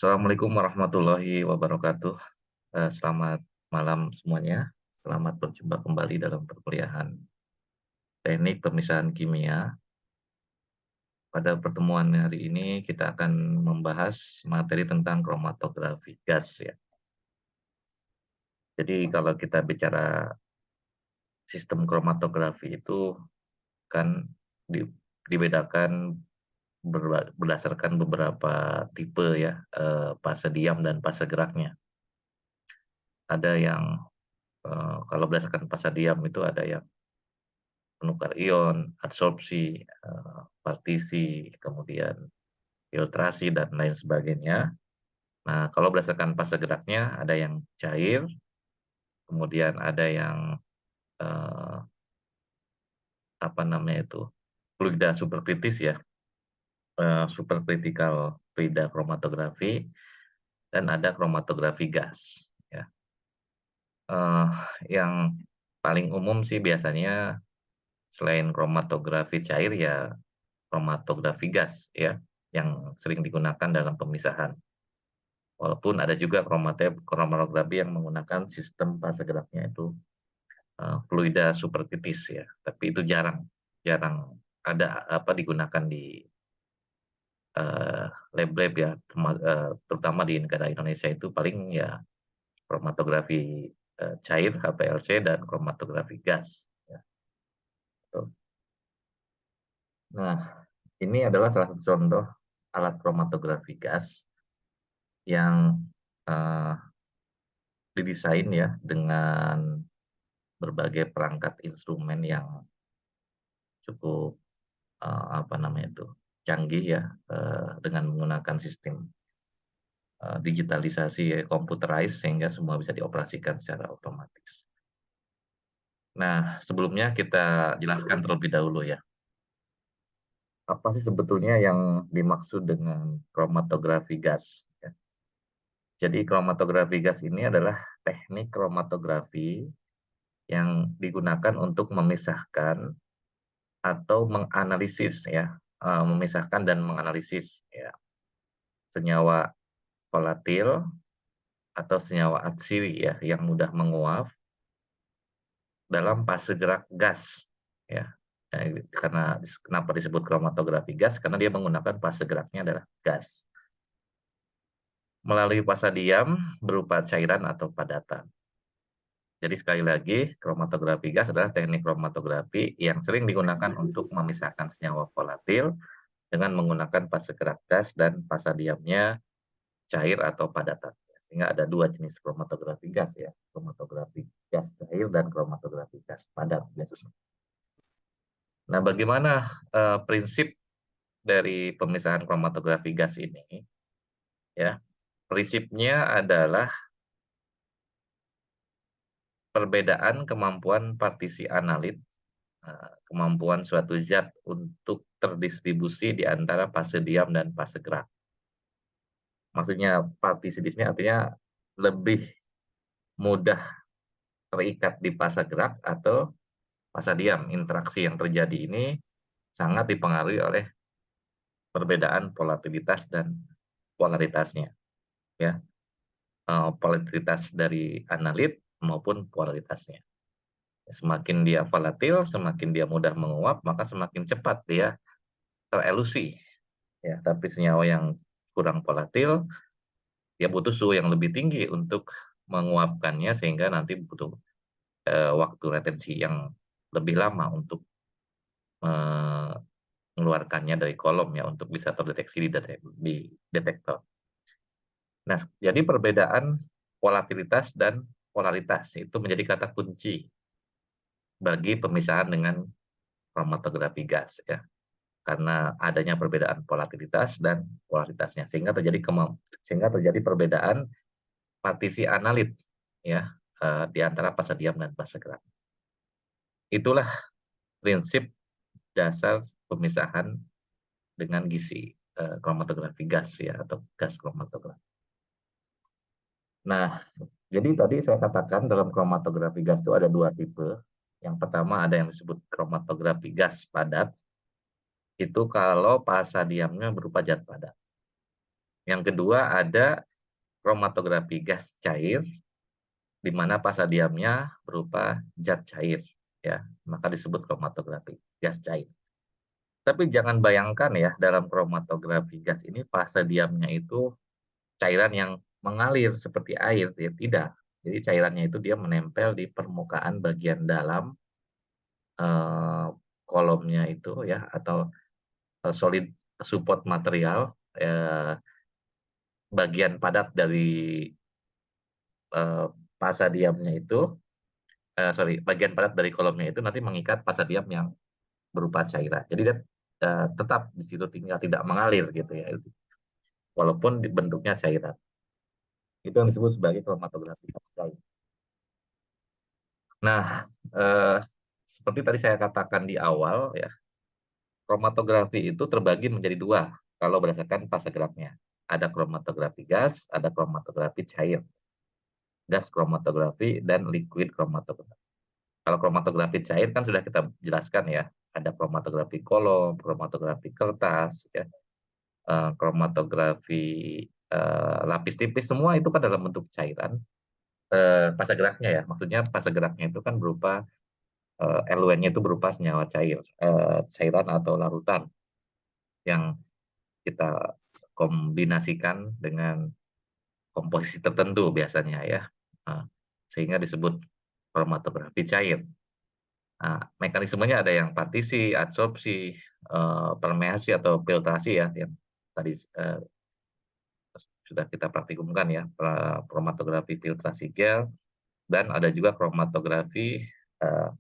Assalamualaikum warahmatullahi wabarakatuh. Selamat malam semuanya. Selamat berjumpa kembali dalam perkuliahan Teknik Pemisahan Kimia. Pada pertemuan hari ini kita akan membahas materi tentang kromatografi gas ya. Jadi kalau kita bicara sistem kromatografi itu kan di- dibedakan berdasarkan beberapa tipe ya, fase diam dan fase geraknya. Ada yang kalau berdasarkan fase diam itu ada yang penukar ion, adsorpsi, partisi, kemudian filtrasi, dan lain sebagainya. Nah, kalau berdasarkan fase geraknya, ada yang cair, kemudian ada yang eh, apa namanya itu, fluida superkritis ya, supercritical fluida kromatografi, dan ada kromatografi gas. Ya. Eh, yang paling umum sih biasanya selain kromatografi cair ya kromatografi gas ya, yang sering digunakan dalam pemisahan. Walaupun ada juga kromatografi yang menggunakan sistem fase geraknya itu fluida superkritis ya, tapi itu jarang jarang ada digunakan di lab-lab ya, terutama di negara Indonesia itu paling ya kromatografi cair HPLC dan kromatografi gas. Ya. Nah, ini adalah salah satu contoh alat kromatografi gas yang eh, didesain ya dengan berbagai perangkat instrumen yang cukup apa namanya itu canggih ya, dengan menggunakan sistem digitalisasi ya, computerized sehingga semua bisa dioperasikan secara otomatis. Nah, sebelumnya kita jelaskan terlebih dahulu ya. Apa sih sebetulnya yang dimaksud dengan kromatografi gas? Ya. Jadi kromatografi gas ini adalah teknik kromatografi yang digunakan untuk memisahkan atau menganalisis ya, memisahkan dan menganalisis ya senyawa volatil atau senyawa atsiri ya yang mudah menguap dalam fase gerak gas ya. Karena kenapa disebut kromatografi gas? Karena dia menggunakan fase geraknya adalah gas. Melalui fase diam berupa cairan atau padatan. Jadi sekali lagi, kromatografi gas adalah teknik kromatografi yang sering digunakan untuk memisahkan senyawa volatil dengan menggunakan fase gerak gas dan fase diamnya cair atau padatan. Sehingga ada dua jenis kromatografi gas ya, kromatografi gas cair dan kromatografi gas padat biasanya. Nah, bagaimana prinsip dari pemisahan kromatografi gas ini? Ya, prinsipnya adalah perbedaan kemampuan partisi analit, kemampuan suatu zat untuk terdistribusi di antara fase diam dan fase gerak. Maksudnya partisi di sini artinya lebih mudah terikat di fase gerak atau fase diam. Interaksi yang terjadi ini sangat dipengaruhi oleh perbedaan volatilitas dan polaritasnya. Ya, volatilitas dari analit maupun polaritasnya. Semakin dia volatil, semakin dia mudah menguap, maka semakin cepat dia terelusi. Ya, tapi senyawa yang kurang volatil, dia butuh suhu yang lebih tinggi untuk menguapkannya sehingga nanti butuh waktu retensi yang lebih lama untuk mengeluarkannya dari kolom ya untuk bisa terdeteksi di detektor. Nah, jadi perbedaan volatilitas dan polaritas itu menjadi kata kunci bagi pemisahan dengan kromatografi gas ya. Karena adanya perbedaan volatilitas dan polaritasnya sehingga terjadi perbedaan partisi analit ya, di antara fase diam dan fase gerak. Itulah prinsip dasar pemisahan dengan gizi kromatografi gas ya atau gas kromatografi. Nah, jadi tadi saya katakan dalam kromatografi gas itu ada dua tipe. Yang pertama ada yang disebut kromatografi gas padat. Itu kalau fase diamnya berupa zat padat. Yang kedua ada kromatografi gas cair, di mana fasa diamnya berupa zat cair, ya, maka disebut kromatografi gas cair. Tapi jangan bayangkan ya, dalam kromatografi gas ini fasa diamnya itu cairan yang mengalir seperti air, ya tidak. Jadi cairannya itu dia menempel di permukaan bagian dalam eh, kolomnya itu ya, atau solid support material, bagian padat dari eh, fasa diamnya itu, sorry, bagian padat dari kolomnya itu nanti mengikat fasa diam yang berupa cairan. Jadi dia tetap di situ, tinggal tidak mengalir gitu ya, walaupun bentuknya cairan. Itu yang disebut sebagai kromatografi cair. Nah, eh, seperti tadi saya katakan di awal ya, kromatografi itu terbagi menjadi dua kalau berdasarkan fase geraknya. Ada kromatografi gas, ada kromatografi cair. Gas kromatografi dan liquid kromatografi. Kalau kromatografi cair kan sudah kita jelaskan ya, ada kromatografi kolom, kromatografi kertas, ya, kromatografi lapis tipis, semua itu kan dalam bentuk cairan. Fase geraknya ya, maksudnya fase geraknya itu kan berupa eluennya itu berupa senyawa cair, cairan atau larutan yang kita kombinasikan dengan komposisi tertentu biasanya ya, Nah, sehingga disebut kromatografi cair. Nah, mekanismenya ada yang partisi, adsorpsi, permeasi atau filtrasi ya, yang tadi sudah kita praktikumkan ya, kromatografi filtrasi gel, dan ada juga kromatografi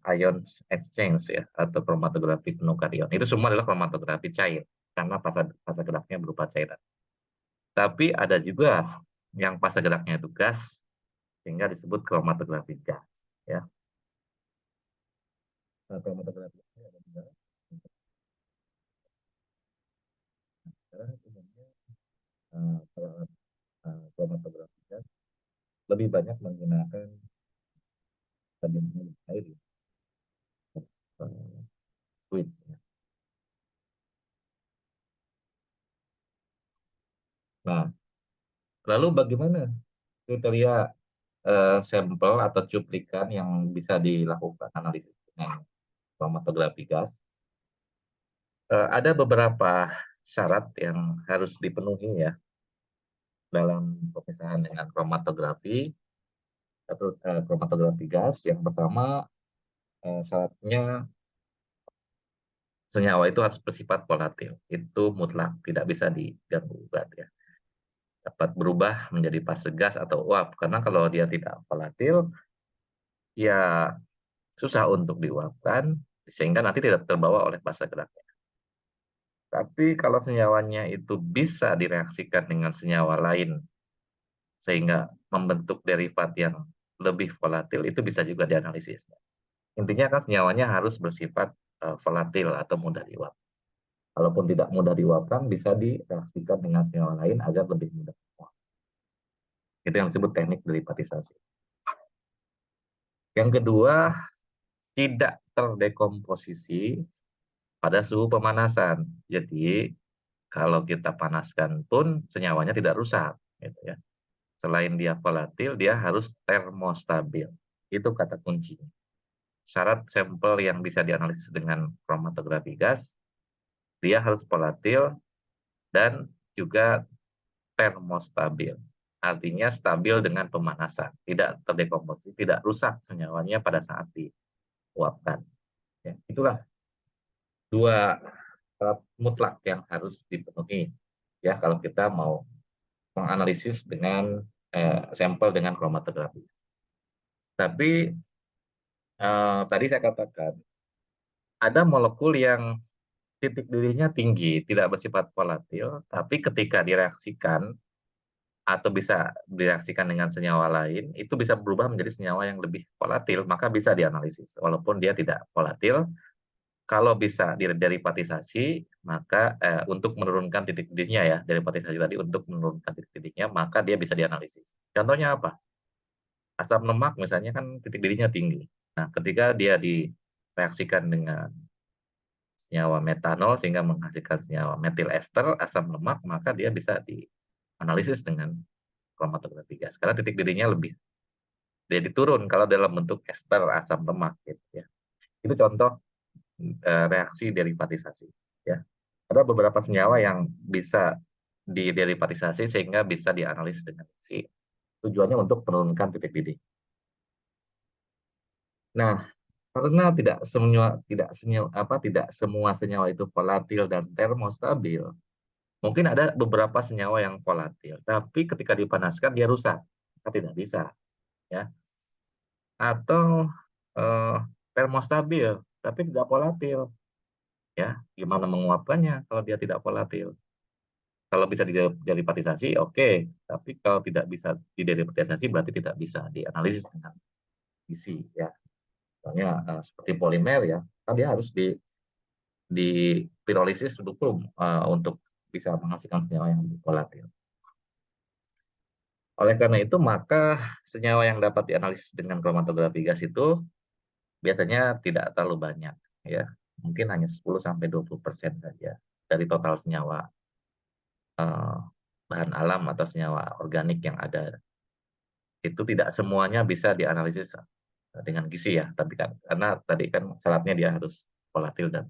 ion exchange ya, atau kromatografi penukar ion. Itu semua adalah kromatografi cair karena fase geraknya berupa cairan. Tapi ada juga yang fase geraknya itu gas, sehingga disebut kromatografi gas ya. Nah, kromatografi ada juga. Sekarang umumnya kalau kromatografi gas lebih banyak menggunakan stadium air ya, fluid ya. Nah, lalu bagaimana kriteria sampel atau cuplikan yang bisa dilakukan analisis dengan kromatografi gas? Ada beberapa syarat yang harus dipenuhi ya dalam pemisahan dengan kromatografi atau kromatografi gas. Yang pertama, syaratnya senyawa itu harus bersifat volatil. Itu mutlak, tidak bisa diganggu gugat ya. Dapat berubah menjadi fase gas atau uap. Karena kalau dia tidak volatil, ya susah untuk diuapkan, sehingga nanti tidak terbawa oleh fase geraknya. Tapi kalau senyawanya itu bisa direaksikan dengan senyawa lain, sehingga membentuk derivat yang lebih volatil, itu bisa juga dianalisis. Intinya kan senyawanya harus bersifat volatil atau mudah diuap. Kalaupun tidak mudah diuapkan, bisa direaksikan dengan senyawa lain agar lebih mudah diuap. Itu yang disebut teknik derivatisasi. Yang kedua, tidak terdekomposisi pada suhu pemanasan. Jadi, kalau kita panaskan pun senyawanya tidak rusak. Gitu ya. Selain dia volatil, dia harus termostabil. Itu kata kuncinya. Syarat sampel yang bisa dianalisis dengan kromatografi gas, dia harus volatil dan juga termostabil. Artinya stabil dengan pemanasan, tidak terdekomposisi, tidak rusak senyawanya pada saat diuapkan. Ya, itulah dua syarat mutlak yang harus dipenuhi ya kalau kita mau menganalisis dengan sampel dengan kromatografi. Tapi tadi saya katakan ada molekul yang titik didihnya tinggi, tidak bersifat volatil, tapi ketika direaksikan atau bisa direaksikan dengan senyawa lain, itu bisa berubah menjadi senyawa yang lebih volatil, maka bisa dianalisis. Walaupun dia tidak volatil, kalau bisa derivatisasi, maka untuk menurunkan titik didihnya ya, derivatisasi tadi untuk menurunkan titik didihnya, maka dia bisa dianalisis. Contohnya apa? Asam lemak misalnya kan titik didihnya tinggi. Nah, ketika dia direaksikan dengan senyawa metanol sehingga menghasilkan senyawa metil ester, asam lemak, maka dia bisa analisis dengan kromatografi gas, karena titik didihnya lebih jadi turun kalau dalam bentuk ester asam lemak gitu ya. Itu contoh reaksi derivatisasi ya. Ada beberapa senyawa yang bisa diderivatisasi sehingga bisa dianalisis dengan gizi. Tujuannya untuk menurunkan titik didih. Nah, karena tidak semua senyawa itu volatil dan termostabil, mungkin ada beberapa senyawa yang volatil, tapi ketika dipanaskan dia rusak. Kita tidak bisa, ya. Atau eh, termostabil, tapi tidak volatil, ya. Gimana menguapkannya kalau dia tidak volatil? Kalau bisa diderivatisasi, oke. Tapi kalau tidak bisa diderivatisasi, berarti tidak bisa dianalisis dengan gizi, ya. Misalnya seperti polimer, ya, kan dia harus di pirolisis dulu untuk bisa menghasilkan senyawa yang volatil. Oleh karena itu, maka senyawa yang dapat dianalisis dengan kromatografi gas itu biasanya tidak terlalu banyak, ya. Mungkin hanya 10-20% saja dari total senyawa bahan alam atau senyawa organik yang ada. Itu tidak semuanya bisa dianalisis dengan gizi, ya, tapi kan karena tadi kan syaratnya dia harus volatil dan.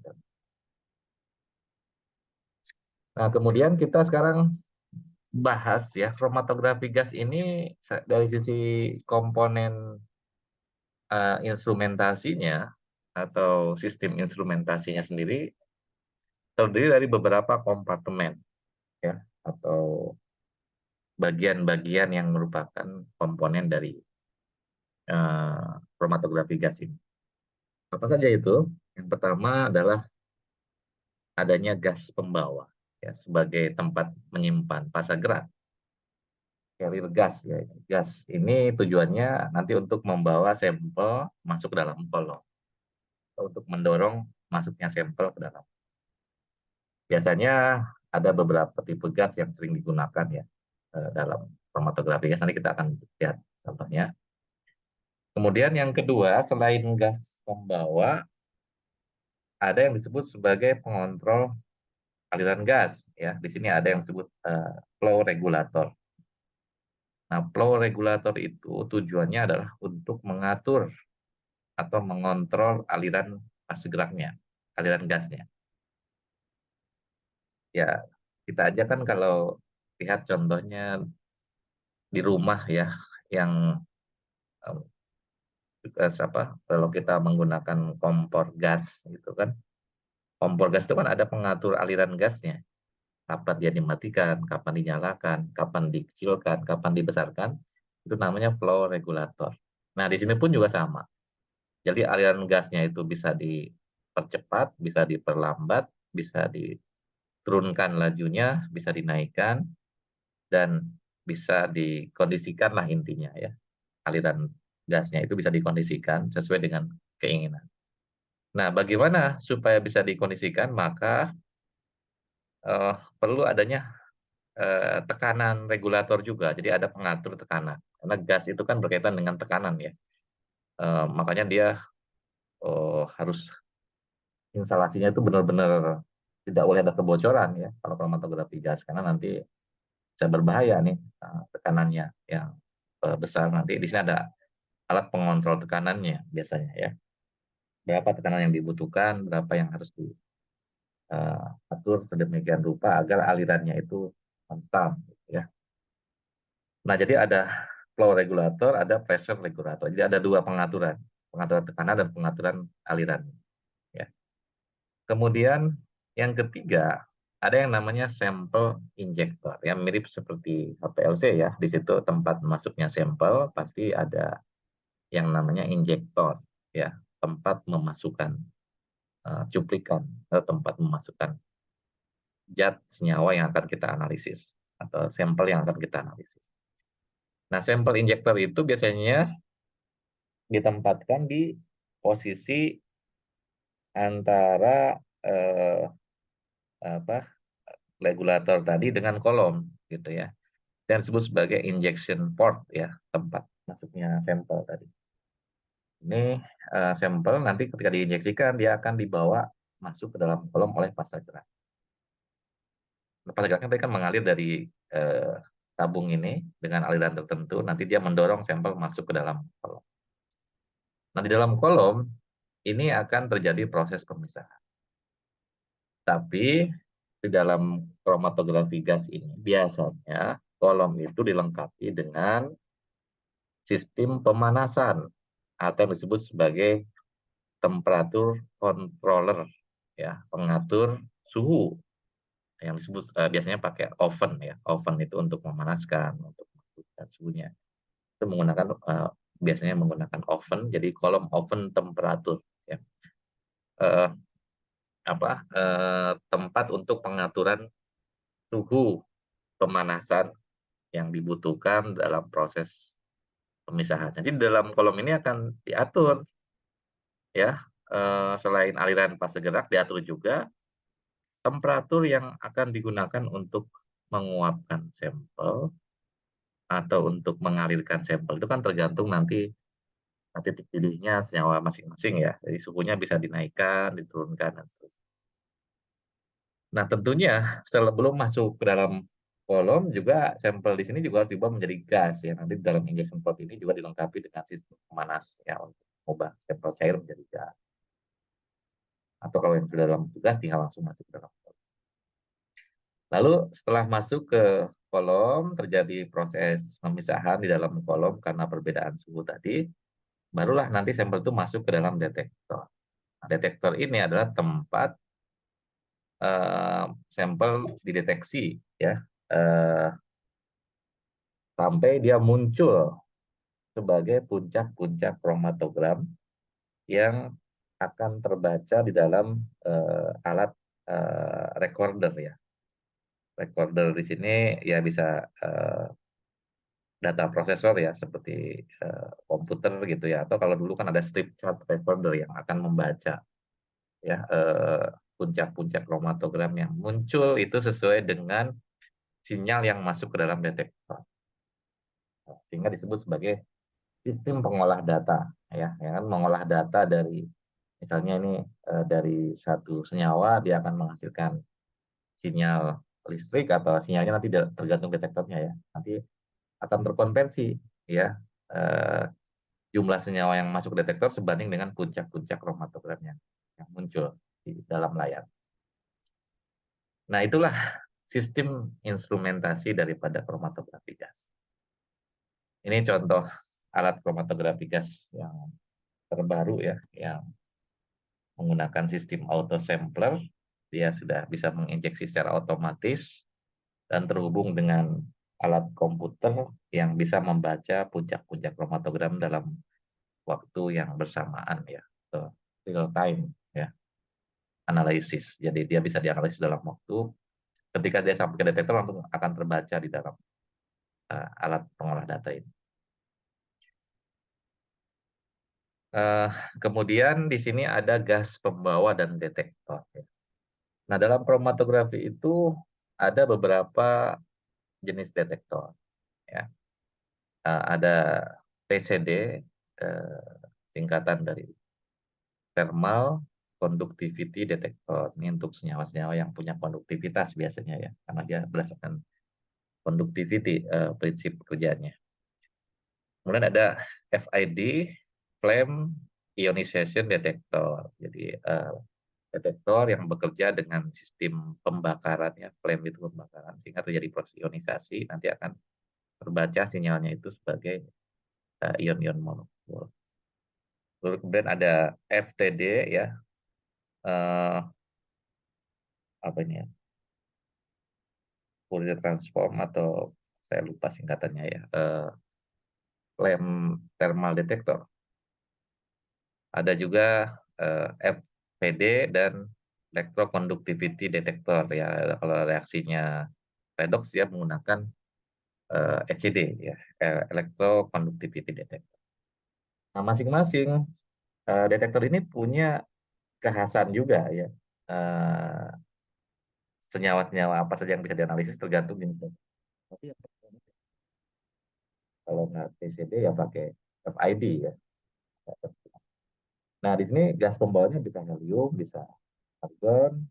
Nah, kemudian kita sekarang bahas ya kromatografi gas ini dari sisi komponen instrumentasinya atau sistem instrumentasinya sendiri terdiri dari beberapa kompartemen, ya, atau bagian-bagian yang merupakan komponen dari kromatografi gas ini. Apa saja itu? Yang pertama adalah adanya gas pembawa, ya, sebagai tempat menyimpan fase gerak. Carrier gas, ya. Gas ini tujuannya nanti untuk membawa sampel masuk ke dalam kolom, untuk mendorong masuknya sampel ke dalam. Biasanya ada beberapa tipe gas yang sering digunakan, ya, dalam kromatografi gas. Nanti kita akan lihat contohnya. Kemudian yang kedua, selain gas pembawa, ada yang disebut sebagai pengontrol aliran gas, ya. Di sini ada yang disebut flow regulator. Nah, flow regulator itu tujuannya adalah untuk mengatur atau mengontrol aliran fase geraknya, aliran gasnya. Ya, kita aja kan kalau lihat contohnya di rumah, ya, yang kalau kita menggunakan kompor gas gitu kan. Kompor gas itu kan ada pengatur aliran gasnya. Kapan dia dimatikan, kapan dinyalakan, kapan dikecilkan, kapan dibesarkan. Itu namanya flow regulator. Nah, di sini pun juga sama. Jadi aliran gasnya itu bisa dipercepat, bisa diperlambat, bisa diturunkan lajunya, bisa dinaikkan, dan bisa dikondisikan lah intinya, ya. Aliran gasnya itu bisa dikondisikan sesuai dengan keinginan. Nah, bagaimana supaya bisa dikondisikan? Maka perlu adanya tekanan regulator juga. Jadi ada pengatur tekanan. Karena gas itu kan berkaitan dengan tekanan, ya. Makanya dia harus instalasinya itu benar-benar tidak boleh ada kebocoran, ya, kalau kromatografi gas, karena nanti bisa berbahaya nih tekanannya yang besar. Nanti di sini ada alat pengontrol tekanannya biasanya, ya. Berapa tekanan yang dibutuhkan, berapa yang harus diatur sedemikian rupa agar alirannya itu konstan, ya. Nah, jadi ada flow regulator, ada pressure regulator. Jadi ada dua pengaturan, pengaturan tekanan dan pengaturan aliran, ya. Kemudian yang ketiga, ada yang namanya sampel injector, yang mirip seperti HPLC, ya. Di situ tempat masuknya sampel pasti ada yang namanya injektor, ya, tempat memasukkan cuplikan atau tempat memasukkan zat senyawa yang akan kita analisis atau sampel yang akan kita analisis. Nah, sampel injektor itu biasanya ditempatkan di posisi antara apa regulator tadi dengan kolom, gitu ya. Dan disebut sebagai injection port, ya, tempat masuknya sampel tadi. Ini sampel nanti ketika diinjeksikan dia akan dibawa masuk ke dalam kolom oleh fase gerak. Fase geraknya tadi kan mengalir dari tabung ini dengan aliran tertentu, nanti dia mendorong sampel masuk ke dalam kolom. Nah, di dalam kolom ini akan terjadi proses pemisahan. Tapi di dalam kromatografi gas ini biasanya kolom itu dilengkapi dengan sistem pemanasan atau yang disebut sebagai temperatur controller, ya, pengatur suhu yang disebut biasanya pakai oven, ya. Oven itu untuk memanaskan, untuk menentukan suhunya. Itu menggunakan biasanya menggunakan oven, jadi kolom oven temperatur, ya. Eh, Tempat untuk pengaturan suhu pemanasan yang dibutuhkan dalam proses pemisahan. Jadi dalam kolom ini akan diatur, ya, selain aliran fase gerak diatur juga temperatur yang akan digunakan untuk menguapkan sampel atau untuk mengalirkan sampel itu kan tergantung nanti titik didihnya senyawa masing-masing, ya. Jadi suhunya bisa dinaikkan, diturunkan, dan seterusnya. Nah, tentunya sebelum masuk ke dalam kolom juga sampel di sini juga harus diubah menjadi gas, ya. Nanti dalam injection pot ini juga dilengkapi dengan sistem pemanas, ya, untuk mengubah sampel cair menjadi gas. Atau kalau yang sudah dalam tugas tinggal langsung masuk ke dalam kolom. Lalu setelah masuk ke kolom terjadi proses pemisahan di dalam kolom karena perbedaan suhu tadi, barulah nanti sampel itu masuk ke dalam detektor. Nah, detektor ini adalah tempat sampel dideteksi, ya, sampai dia muncul sebagai puncak-puncak kromatogram yang akan terbaca di dalam alat recorder, ya. Recorder di sini ya bisa data prosesor, ya, seperti komputer gitu, ya, atau kalau dulu kan ada strip chart recorder yang akan membaca, ya, puncak-puncak kromatogram yang muncul itu sesuai dengan sinyal yang masuk ke dalam detektor, sehingga disebut sebagai sistem pengolah data, ya, yang kan mengolah data dari misalnya ini dari satu senyawa dia akan menghasilkan sinyal listrik atau sinyalnya nanti tergantung detektornya, ya, nanti akan terkonversi, ya, jumlah senyawa yang masuk ke detektor sebanding dengan puncak-puncak kromatogram yang muncul di dalam layar. Nah, itulah sistem instrumentasi daripada kromatografi gas. Ini contoh alat kromatografi gas yang terbaru, ya, yang menggunakan sistem auto sampler. Dia sudah bisa menginjeksi secara otomatis dan terhubung dengan alat komputer yang bisa membaca puncak-puncak kromatogram dalam waktu yang bersamaan, ya, real time, ya, analisis. Jadi dia bisa dianalisis dalam waktu. Ketika dia sampai ke detektor langsung akan terbaca di dalam alat pengolah data ini. Kemudian di sini ada gas pembawa dan detektor, ya. Nah, dalam kromatografi itu ada beberapa jenis detektor, ya. Ada TCD, singkatan dari thermal conductivity detector. Ini untuk senyawa-senyawa yang punya konduktivitas biasanya, ya, karena dia berdasarkan conductivity prinsip kerjanya. Kemudian ada FID, flame ionization detector. Jadi detektor yang bekerja dengan sistem pembakaran, ya, flame itu pembakaran, sehingga terjadi proses ionisasi, nanti akan terbaca sinyalnya itu sebagai ion-ion molekul. Lalu kemudian ada FTD, ya, apa ini, ya, Fourier transform atau saya lupa singkatannya, ya, flame thermal detector. Ada juga FPD dan electroconductivity detector, ya. Kalau reaksinya redox dia menggunakan ECD, ya, electroconductivity detector. Nah, masing-masing detektor ini punya kekhasan juga, ya. Senyawa-senyawa apa saja yang bisa dianalisis tergantung jenisnya. Tapi kalau nggak TCD ya pakai FID, ya. Nah, di sini gas pembawanya bisa helium, bisa argon,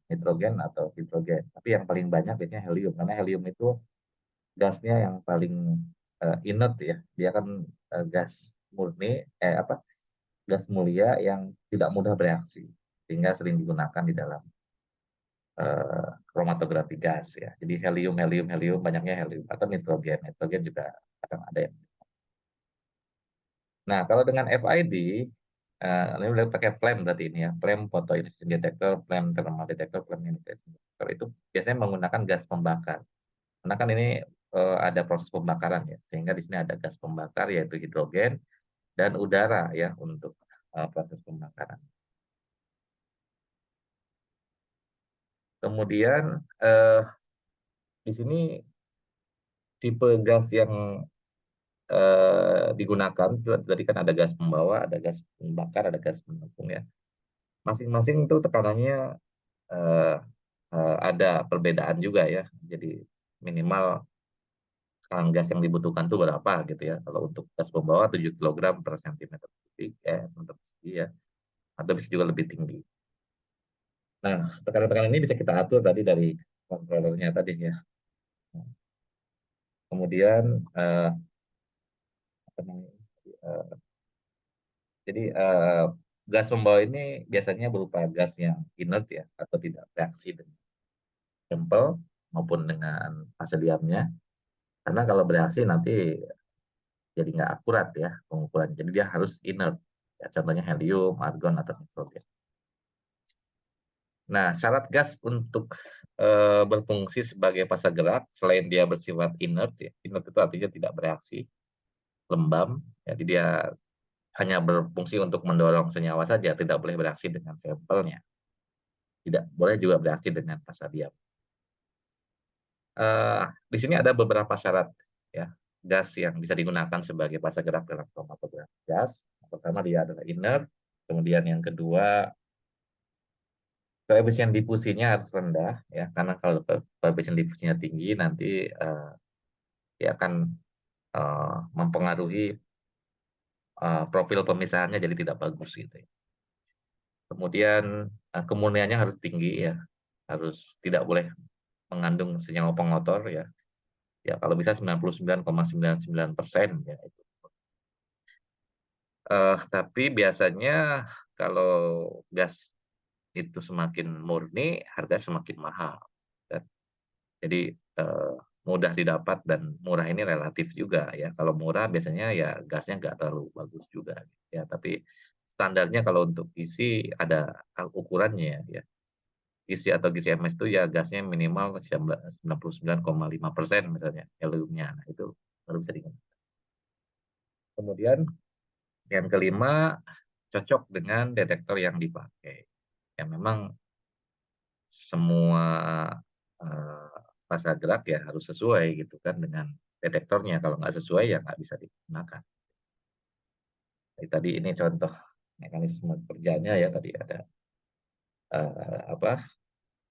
nitrogen atau hidrogen. Tapi yang paling banyak biasanya helium, karena helium itu gasnya yang paling inert ya. Dia kan gas murni, gas mulia yang tidak mudah bereaksi, sehingga sering digunakan di dalam kromatografi gas ya. Jadi helium, helium, helium, banyaknya helium atau nitrogen. Nitrogen juga akan ada yang. Nah, kalau dengan FID, ini udah pakai flame berarti ini ya, flame photoionization detector, flame thermal detector, flame ionization detector itu biasanya menggunakan gas pembakar. Karena kan ini ada proses pembakaran ya, sehingga di sini ada gas pembakar yaitu hidrogen dan udara ya untuk proses pembakaran. Kemudian di sini tipe gas yang digunakan tadi kan ada gas pembawa, ada gas pembakar, ada gas pendukung ya. Masing-masing itu tekanannya eh, ada perbedaan juga ya. Jadi minimal gas yang dibutuhkan tuh berapa gitu ya. Kalau untuk gas pembawa 7 kg per cm kubik cm persegi ya, atau bisa juga lebih tinggi. Nah, tekanan-tekanan ini bisa kita atur tadi dari controllernya tadi ya. Kemudian eh, jadi gas pembawa ini biasanya berupa gas yang inert ya, atau tidak bereaksi dengan sampel maupun dengan fase diamnya. Karena kalau bereaksi nanti jadi nggak akurat ya pengukuran. Jadi dia harus inert. Ya, contohnya helium, argon, atau nitrogen. Nah, syarat gas untuk berfungsi sebagai fase gerak selain dia bersifat inert, ya, inert itu artinya tidak bereaksi, lembab. Jadi dia hanya berfungsi untuk mendorong senyawa saja, tidak boleh bereaksi dengan sampelnya. Tidak boleh juga bereaksi dengan fase diam. Di sini ada beberapa syarat ya gas yang bisa digunakan sebagai fase gerak dalam kromatografi gas. Yang pertama dia adalah inert, kemudian yang kedua koefisien difusinya harus rendah ya, karena kalau koefisien difusinya tinggi nanti dia akan mempengaruhi profil pemisahannya jadi tidak bagus gitu ya. Kemudian kemurniannya harus tinggi ya, harus tidak boleh mengandung senyawa pengotor ya. Ya kalau bisa 99,99% ya itu. Tapi biasanya kalau gas itu semakin murni, harga semakin mahal. Dan jadi mudah didapat dan murah ini relatif juga ya. Kalau murah biasanya ya gasnya nggak terlalu bagus juga ya. Tapi standarnya kalau untuk isi ada ukurannya ya. Isi atau GCMS itu ya gasnya minimal 99,5% misalnya heliumnya. Nah, itu baru bisa digunakan. Kemudian yang kelima, cocok dengan detektor yang dipakai. Ya memang semua fase gerak ya harus sesuai gitu kan dengan detektornya. Kalau nggak sesuai ya nggak bisa digunakan. Jadi, tadi ini contoh mekanisme kerjanya ya, tadi ada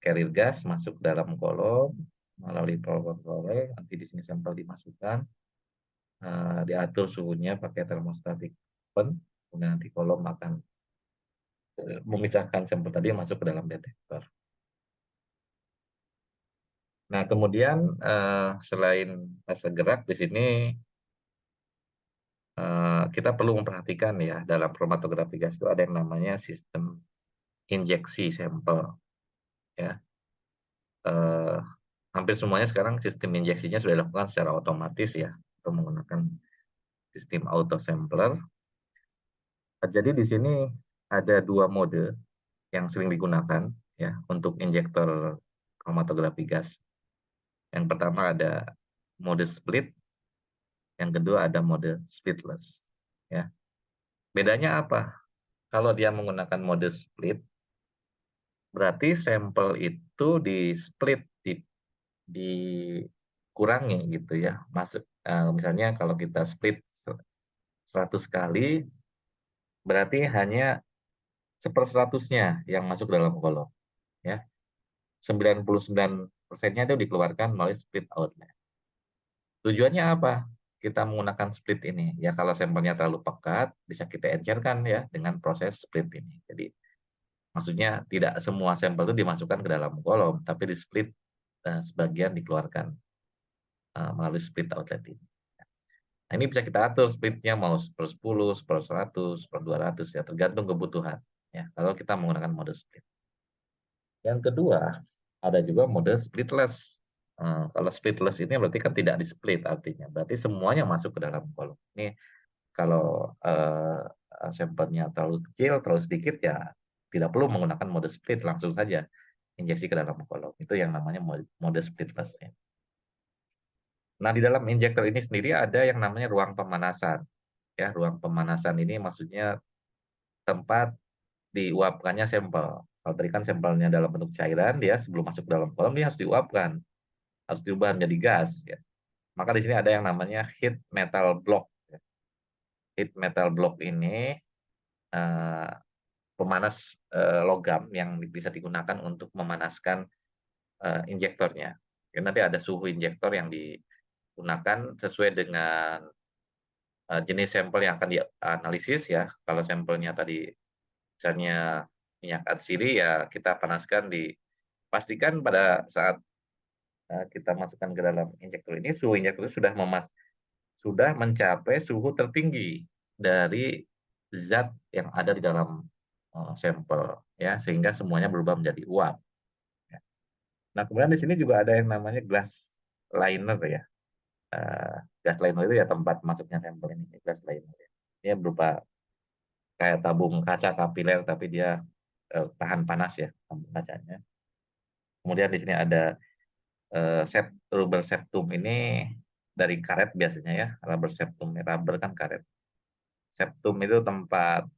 carrier gas masuk dalam kolom melalui controller, nanti di sini sampel dimasukkan, diatur suhunya pakai termostatik oven, kemudian nanti kolom akan memisahkan sampel tadi masuk ke dalam detektor. Nah, kemudian selain fase gerak di sini kita perlu memperhatikan ya dalam kromatografi gas itu ada yang namanya sistem injeksi sampel ya. Eh, Hampir semuanya sekarang sistem injeksinya sudah dilakukan secara otomatis ya, atau menggunakan sistem auto sampler. Jadi di sini ada dua mode yang sering digunakan ya untuk injektor kromatografi gas. Yang pertama ada mode split, yang kedua ada mode splitless. Ya. Bedanya apa? Kalau dia menggunakan mode split, berarti sampel itu di split, dikurangi gitu ya. Misalnya kalau kita split 100 kali, berarti hanya 1/100-nya yang masuk dalam kolom. Ya. 99%-nya itu dikeluarkan melalui split outlet. Tujuannya apa? Kita menggunakan split ini. Ya kalau sampelnya terlalu pekat, bisa kita encerkan ya dengan proses split ini. Jadi maksudnya tidak semua sampel itu dimasukkan ke dalam kolom, tapi di split sebagian dikeluarkan melalui split outlet ini. Nah, ini bisa kita atur splitnya mau 1/10, 1/100, 1/200 ya, tergantung kebutuhan ya, kalau kita menggunakan mode split. Yang kedua, ada juga mode splitless. Kalau splitless ini berarti kan tidak di-split artinya, berarti semuanya masuk ke dalam kolom. Ini kalau, sampelnya terlalu kecil, terlalu sedikit ya tidak perlu menggunakan mode split, langsung saja injeksi ke dalam kolom. Itu yang namanya mode splitless ya. Nah, di dalam injektor ini sendiri ada yang namanya ruang pemanasan. Ya, ruang pemanasan ini maksudnya tempat diuapkannya sampel. Kalau tadi kan sampelnya dalam bentuk cairan, dia sebelum masuk ke dalam kolom dia harus diuapkan, harus diubah menjadi gas ya. Maka di sini ada yang namanya heat metal block ya. Heat metal block ini eh, pemanas logam yang bisa digunakan untuk memanaskan injektornya. Jadi nanti ada suhu injektor yang digunakan sesuai dengan jenis sampel yang akan dianalisis ya. Kalau sampelnya tadi misalnya minyak atsiri ya kita panaskan pastikan pada saat kita masukkan ke dalam injektor ini suhu injektor itu sudah mencapai suhu tertinggi dari zat yang ada di dalam sampel ya, sehingga semuanya berubah menjadi uap ya. Nah, kemudian di sini juga ada yang namanya glass liner ya. Gas liner itu ya tempat masuknya sampel ini, gas liner ya. Dia berupa kayak tabung kaca kapiler tapi dia tahan panas ya tabung kacanya. Kemudian di sini ada rubber septum ini dari karet biasanya ya, rubber septum, rubber kan karet. Septum itu tempat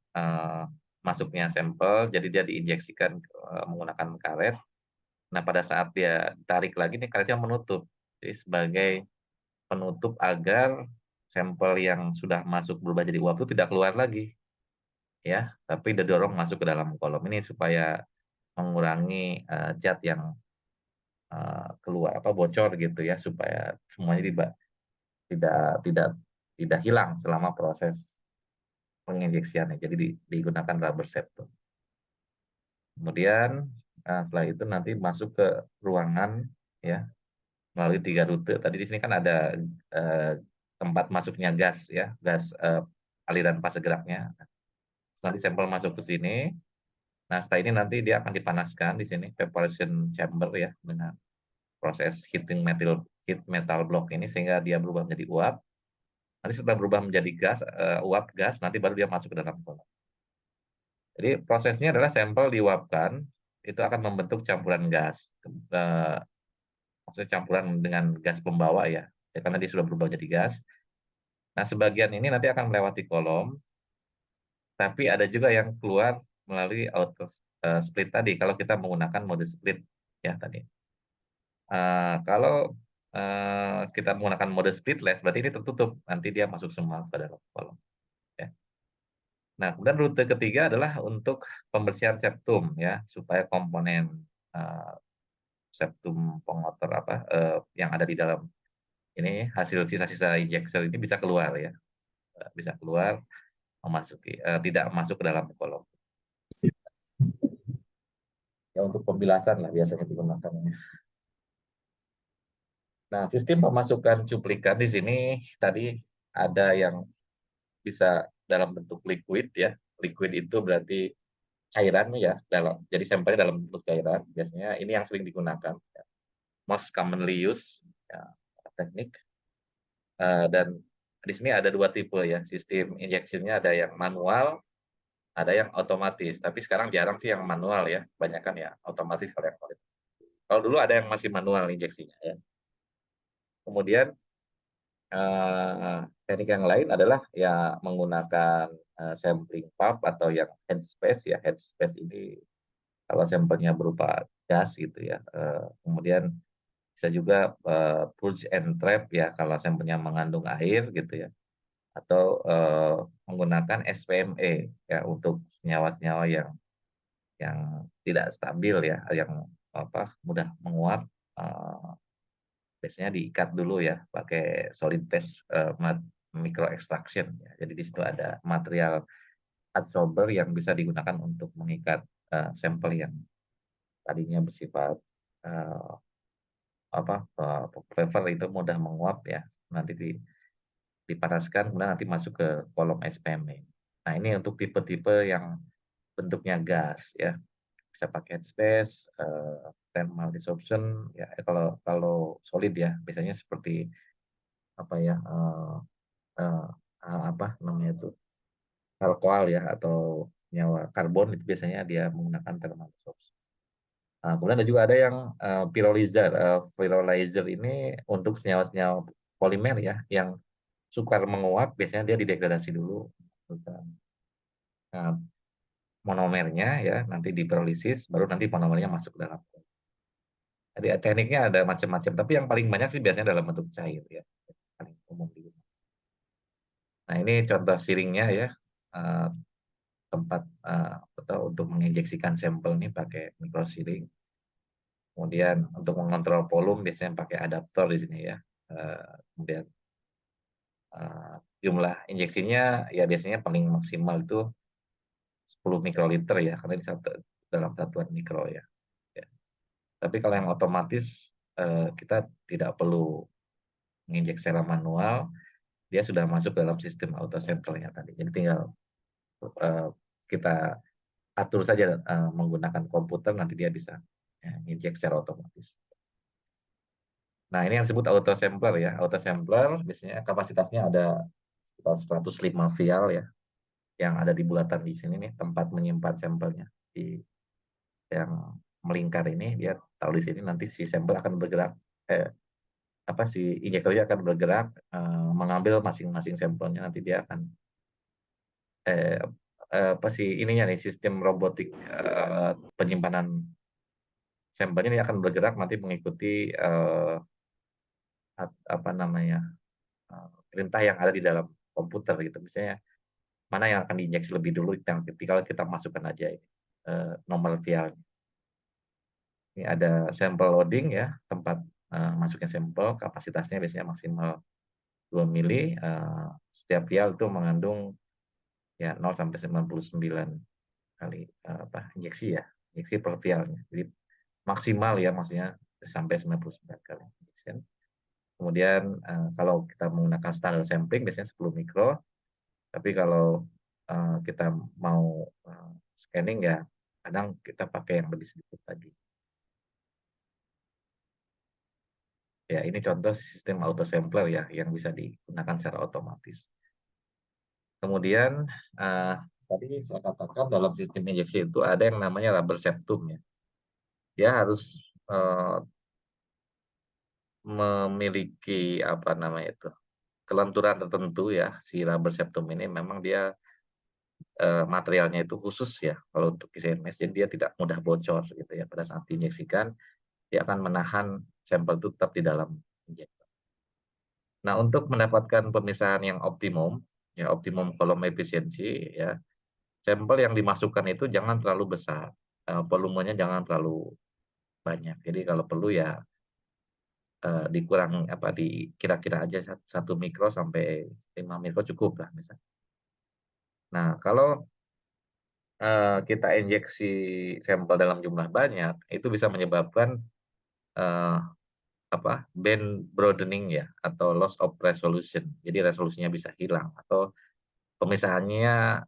masuknya sampel, jadi dia diinjeksikan menggunakan karet. Nah, pada saat dia tarik lagi nih karetnya menutup. Jadi sebagai penutup agar sampel yang sudah masuk berubah jadi uap itu tidak keluar lagi ya, tapi didorong masuk ke dalam kolom ini supaya mengurangi zat yang keluar bocor gitu ya, supaya semuanya tidak tidak tidak hilang selama proses penginjeksiannya. Jadi digunakan rubber septum. Kemudian setelah itu nanti masuk ke ruangan ya melalui 3 rute. Tadi di sini kan ada tempat masuknya gas ya, gas aliran fase geraknya. Nanti sampel masuk ke sini. Nah, setelah ini nanti dia akan dipanaskan di sini preparation chamber ya dengan proses heat metal block ini sehingga dia berubah menjadi uap. Nanti setelah berubah menjadi gas, uap gas, nanti baru dia masuk ke dalam kolom. Jadi prosesnya adalah sampel diuapkan, itu akan membentuk campuran gas. Maksudnya campuran dengan gas pembawa ya, karena dia sudah berubah jadi gas. Nah, sebagian ini nanti akan melewati kolom, tapi ada juga yang keluar melalui auto split tadi, kalau kita menggunakan mode split ya tadi. Kalau kita menggunakan mode splitless, berarti ini tertutup, nanti dia masuk semua ke dalam kolom. Ya. Nah, kemudian rute ketiga adalah untuk pembersihan septum ya, supaya komponen septum pengotor yang ada di dalam ini hasil sisa-sisa injection ini bisa keluar ya, bisa keluar tidak masuk ke dalam kolom. Ya untuk pembilasan lah biasanya digunakan. Nah, sistem pemasukan cuplikan di sini tadi ada yang bisa dalam bentuk liquid ya. Liquid itu berarti cairan ya, jadi sampelnya dalam bentuk cairan. Biasanya ini yang sering digunakan. Ya. Most commonly used ya, teknik. Dan di sini ada 2 tipe ya. Sistem injeksinya ada yang manual, ada yang otomatis. Tapi sekarang jarang sih yang manual ya. Kebanyakan ya otomatis kalau yang kualitas. Kalau dulu ada yang masih manual injeksinya ya. Kemudian teknik yang lain adalah ya menggunakan sampling pump atau yang headspace ya. Headspace ini kalau sampelnya berupa gas gitu ya. Kemudian bisa juga purge and trap ya kalau sampelnya mengandung air gitu ya. Atau menggunakan SPME ya untuk senyawa-senyawa yang tidak stabil ya, yang mudah menguap. Biasanya diikat dulu ya pakai solid phase micro extraction ya. Jadi di situ ada material adsorber yang bisa digunakan untuk mengikat sampel yang tadinya bersifat wafer itu mudah menguap ya, nanti dipanaskan kemudian nanti masuk ke kolom SPM. Nah, ini untuk tipe-tipe yang bentuknya gas ya, bisa pakai headspace, thermal desorption ya. Kalau kalau solid ya biasanya seperti apa ya, eh, apa namanya itu, alkohol ya atau senyawa karbon, itu biasanya dia menggunakan thermal desorption. Nah, kemudian ada juga ada yang pyrolyzer. Pyrolyzer ini untuk senyawa-senyawa polimer ya yang sukar menguap, biasanya dia didegradasi dulu. Nah, monomernya ya nanti diprolisis, baru nanti monomernya masuk dalam. Jadi tekniknya ada macam-macam, tapi yang paling banyak sih biasanya dalam bentuk cair ya, paling umum digunakan. Nah, ini contoh siringnya ya, eh, tempat atau untuk menginjeksikan sampel ini pakai microsiring. Kemudian untuk mengontrol volume biasanya pakai adaptor di sini ya. Kemudian jumlah injeksinya ya biasanya paling maksimal itu 10 mikroliter ya, karena ini dalam satuan mikro ya. Ya. Tapi kalau yang otomatis kita tidak perlu menginjek secara manual, dia sudah masuk dalam sistem auto samplernya tadi. Jadi tinggal kita atur saja menggunakan komputer, nanti dia bisa injek secara otomatis. Nah, ini yang disebut auto sampler ya. Auto sampler biasanya kapasitasnya ada sekitar 105 vial ya, yang ada di bulatan di sini nih, tempat menyimpan sampelnya. Di yang melingkar ini, dia taruh di sini, nanti si sampel akan bergerak, si injektornya akan bergerak mengambil masing-masing sampelnya, nanti dia akan ininya nih, sistem robotik penyimpanan sampelnya ini akan bergerak nanti mengikuti apa namanya, perintah yang ada di dalam komputer gitu. Misalnya mana yang akan diinjeksi lebih dulu, yang ketika kita masukkan aja ini nomor vial. Ini ada sampel loading ya, tempat masuknya sampel, kapasitasnya biasanya maksimal 2 mili. Setiap vial itu mengandung ya 0 sampai 99 kali injeksi ya, injeksi per vialnya. Jadi maksimal ya, maksudnya sampai 99 kali injection. Kemudian kalau kita menggunakan standar sampling biasanya 10 mikro, tapi kalau kita mau scanning ya kadang kita pakai yang lebih sedikit tadi. Ya, ini contoh sistem auto sampler ya yang bisa digunakan secara otomatis. Kemudian tadi saya katakan dalam sistem injeksi itu ada yang namanya rubber septum ya. Dia harus memiliki apa namanya itu, kelenturan tertentu ya. Si rubber septum ini memang dia materialnya itu khusus ya kalau untuk ICMS, jadi dia tidak mudah bocor gitu ya. Pada saat diinjeksikan dia akan menahan sampel itu tetap di dalam injektor. Nah, untuk mendapatkan pemisahan yang optimum ya, optimum volume efisiensi ya, sampel yang dimasukkan itu jangan terlalu besar, volumenya jangan terlalu banyak. Jadi kalau perlu ya dikurangi kira-kira aja 1 mikro sampai 5 mikro cukup lah misalnya. Nah, kalau kita injeksi sampel dalam jumlah banyak, itu bisa menyebabkan eh, band broadening ya, atau loss of resolution. Jadi resolusinya bisa hilang atau pemisahannya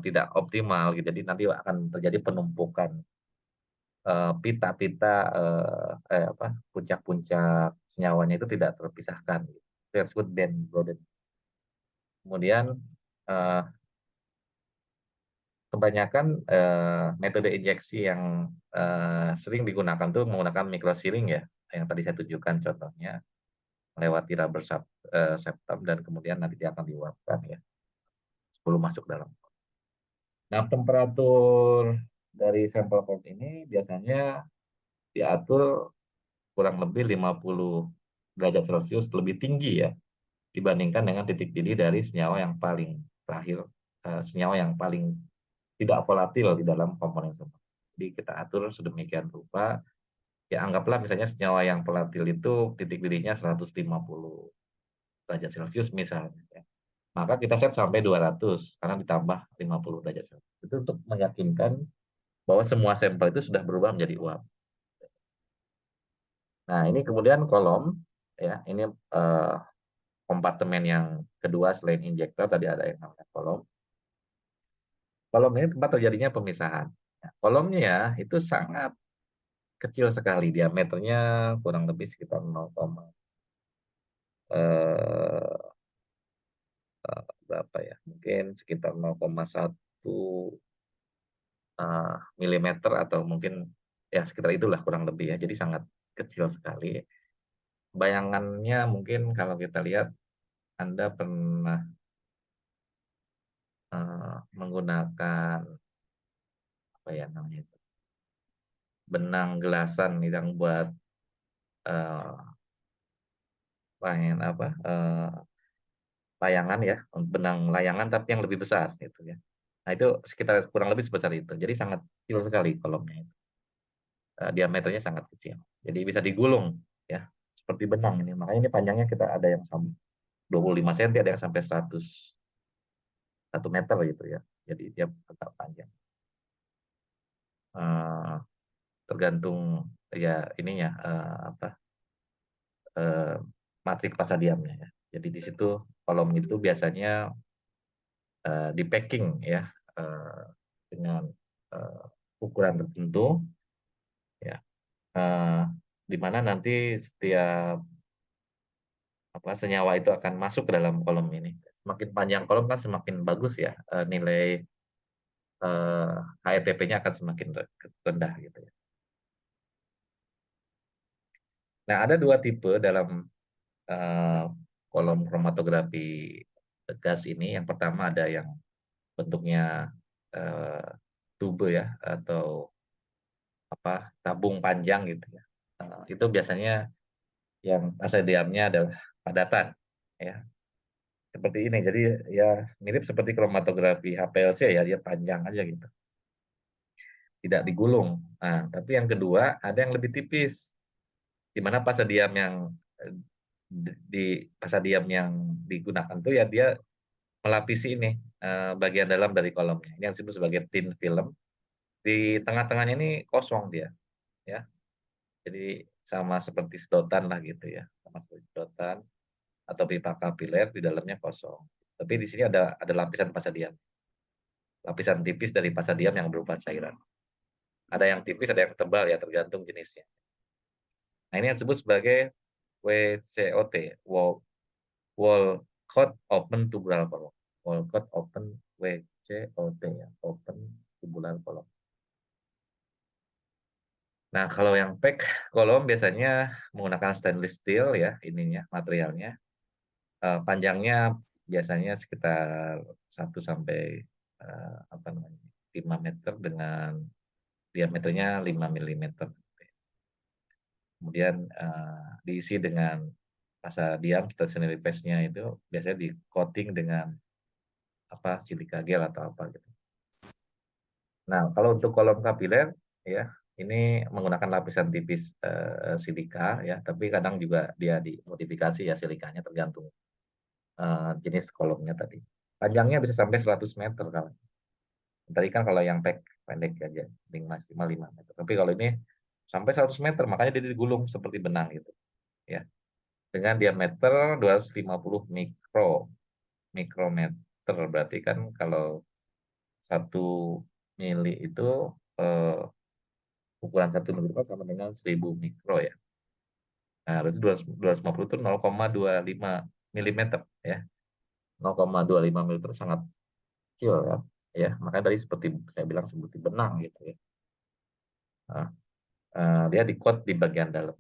tidak optimal gitu. Jadi nanti akan terjadi penumpukan pita-pita, puncak-puncak senyawanya itu tidak terpisahkan. Itu yang disebut band broadening. Kemudian kebanyakan metode injeksi yang sering digunakan tuh menggunakan microsiring ya, yang tadi saya tunjukkan contohnya, melewati rubber septum dan kemudian nanti dia akan diuapkan ya sebelum masuk dalam. Nah, temperatur dari sampel port ini biasanya diatur kurang lebih 50 derajat Celcius lebih tinggi ya dibandingkan dengan titik didih dari senyawa yang paling terakhir, senyawa yang paling tidak volatil di dalam komponen semua. Jadi kita atur sedemikian rupa, ya anggaplah misalnya senyawa yang volatil itu titik didihnya 150 derajat Celcius misalnya. Ya. Maka kita set sampai 200 karena ditambah 50 derajat Celcius. Itu untuk meyakinkan bahwa semua sampel itu sudah berubah menjadi uap. Nah, ini kemudian kolom, ya, ini kompartemen yang kedua selain injektor, tadi ada yang namanya kolom. Kolom ini tempat terjadinya pemisahan. Nah, kolomnya itu sangat kecil sekali, diameternya kurang lebih sekitar 0, berapa ya? Mungkin sekitar 0,1 milimeter atau mungkin ya sekitar itulah kurang lebih ya. Jadi sangat kecil sekali. Bayangannya mungkin kalau kita lihat Anda pernah menggunakan apa ya namanya itu, benang gelasan yang buat eh, main apa layangan ya, benang layangan tapi yang lebih besar gitu ya. Nah itu sekitar kurang lebih sebesar itu. Jadi sangat kecil sekali kolomnya itu. Diameternya sangat kecil. Jadi bisa digulung ya seperti benang ini. Makanya ini panjangnya kita ada yang sampai 25 cm, ada yang sampai 101 meter gitu ya. Jadi dia agak panjang. Eh, Tergantung ya ininya apa matrik pasadiamnya ya. Jadi di situ kolom itu biasanya di packing ya dengan ukuran tertentu ya, eh, di mana nanti setiap apa senyawa itu akan masuk ke dalam kolom ini. Semakin panjang kolom kan semakin bagus ya, nilai HETP-nya akan semakin rendah gitu ya. Nah, ada dua tipe dalam eh, kolom kromatografi gas ini. Yang pertama ada yang bentuknya eh, tube ya atau apa tabung panjang gitu ya. Itu biasanya yang masa diamnya adalah padatan ya. Seperti ini. Jadi ya mirip seperti kromatografi HPLC ya, dia panjang aja gitu. Tidak digulung. Nah, tapi yang kedua ada yang lebih tipis di mana pasadiam yang eh, di pasadiam yang digunakan tuh ya dia melapisi ini bagian dalam dari kolomnya. Ini yang disebut sebagai thin film. Di tengah-tengahnya ini kosong dia, ya. Jadi sama seperti sedotan lah gitu ya, sama seperti sedotan atau pipa kapiler di dalamnya kosong. Tapi di sini ada lapisan pasadiam, lapisan tipis dari pasadiam yang berupa cairan. Ada yang tipis, ada yang tebal ya tergantung jenisnya. Nah ini yang disebut sebagai WCOT, Walcott Open Tubular Column. Walcott Open WCOT ya, Open Tubular Column. Nah, kalau yang pack kolom biasanya menggunakan stainless steel ya, ininya materialnya. Panjangnya biasanya sekitar 1 sampai apa namanya 5 meter dengan diameternya 5 milimeter. Kemudian diisi dengan pasadium stationary phase-nya itu biasanya di coating dengan apa silika gel atau apa gitu. Nah, kalau untuk kolom kapiler ya ini menggunakan lapisan tipis silika ya, tapi kadang juga dia dimodifikasi ya silikanya tergantung jenis kolomnya tadi. Panjangnya bisa sampai 100 meter kalau. Tadi kan kalau yang pack pendek aja, maksimal 5 meter. Tapi kalau ini sampai 100 meter, makanya dia digulung seperti benang gitu. Ya. Dengan diameter 250 mikrometer. Berarti kan kalau 1 mili itu eh, ukuran 1 mikro sama dengan 1000 mikro ya. Nah, berarti 250 itu 0,25 milimeter ya. 0,25 milimeter sangat kecil ya. Ya, makanya tadi seperti saya bilang seperti benang gitu ya. Nah, dia di coat di bagian dalam.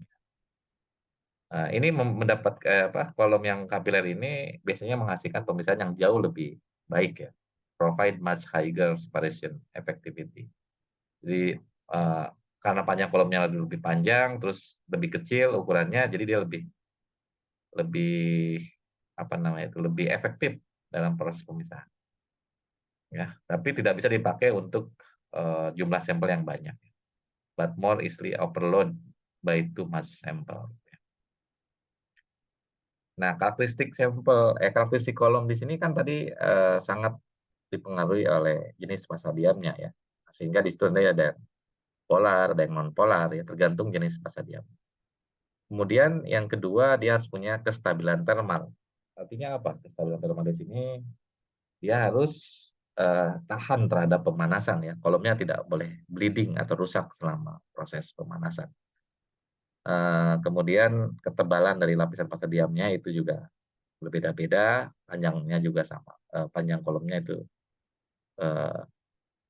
Nah, ini mendapat apa kolom yang kapiler ini biasanya menghasilkan pemisahan yang jauh lebih baik ya. Provide much higher separation effectivity. Jadi uh, karena panjang kolomnya lebih panjang, terus lebih kecil ukurannya, jadi dia lebih lebih apa namanya itu lebih efektif dalam proses pemisahan. Ya, tapi tidak bisa dipakai untuk jumlah sampel yang banyak. But more easily overload by too much sampel. Nah, karakteristik kolom di sini kan tadi sangat dipengaruhi oleh jenis pasadiamnya ya. Sehingga di situ ada polar, ada yang non polar ya, tergantung jenis pasadiam. Kemudian yang kedua, dia harus punya kestabilan termal. Artinya apa kestabilan termal di sini? Dia harus, tahan terhadap pemanasan ya, kolomnya tidak boleh bleeding atau rusak selama proses pemanasan. Kemudian ketebalan dari lapisan pasta diamnya itu juga berbeda-beda, panjangnya juga sama, panjang kolomnya itu, eee,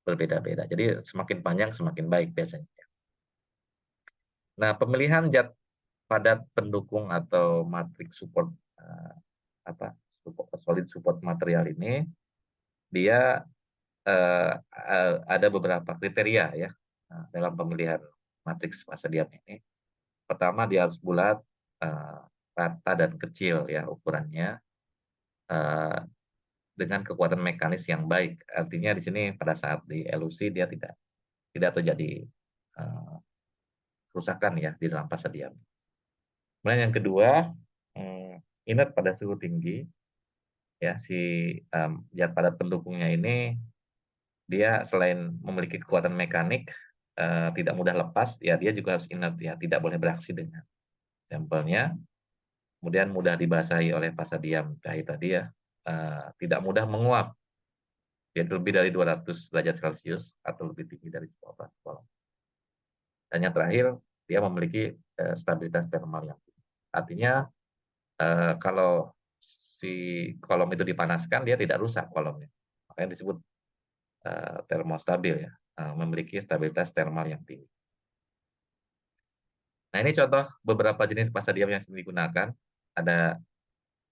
berbeda-beda. Jadi semakin panjang semakin baik biasanya. Nah, pemilihan zat padat pendukung atau matriks support, solid support material ini, dia, ada beberapa kriteria ya, dalam pemilihan matriks pasta diam ini. Pertama, dia harus bulat, eee, rata dan kecil ya ukurannya, eee, dengan kekuatan mekanis yang baik. Artinya di sini pada saat dielusi dia tidak tidak terjadi, eee, kerusakan ya di dalam pasta diam. Kemudian yang kedua, mmm, inert pada suhu tinggi ya, zat padat pendukungnya ini dia selain memiliki kekuatan mekanik, tidak mudah lepas, ya dia juga harus inert ya, tidak boleh beraksi dengan sampelnya, kemudian mudah dibasahi oleh pasta diam cair tadi ya, tidak mudah menguap, jadi lebih dari 200 derajat Celcius atau lebih tinggi dari suhu kolom. Dan yang terakhir, dia memiliki, stabilitas termal yang tinggi. Artinya, kalau si kolom itu dipanaskan, dia tidak rusak kolomnya. Makanya disebut, termostabil ya, memiliki stabilitas termal yang tinggi. Nah, ini contoh beberapa jenis pasta diam yang sering digunakan. Ada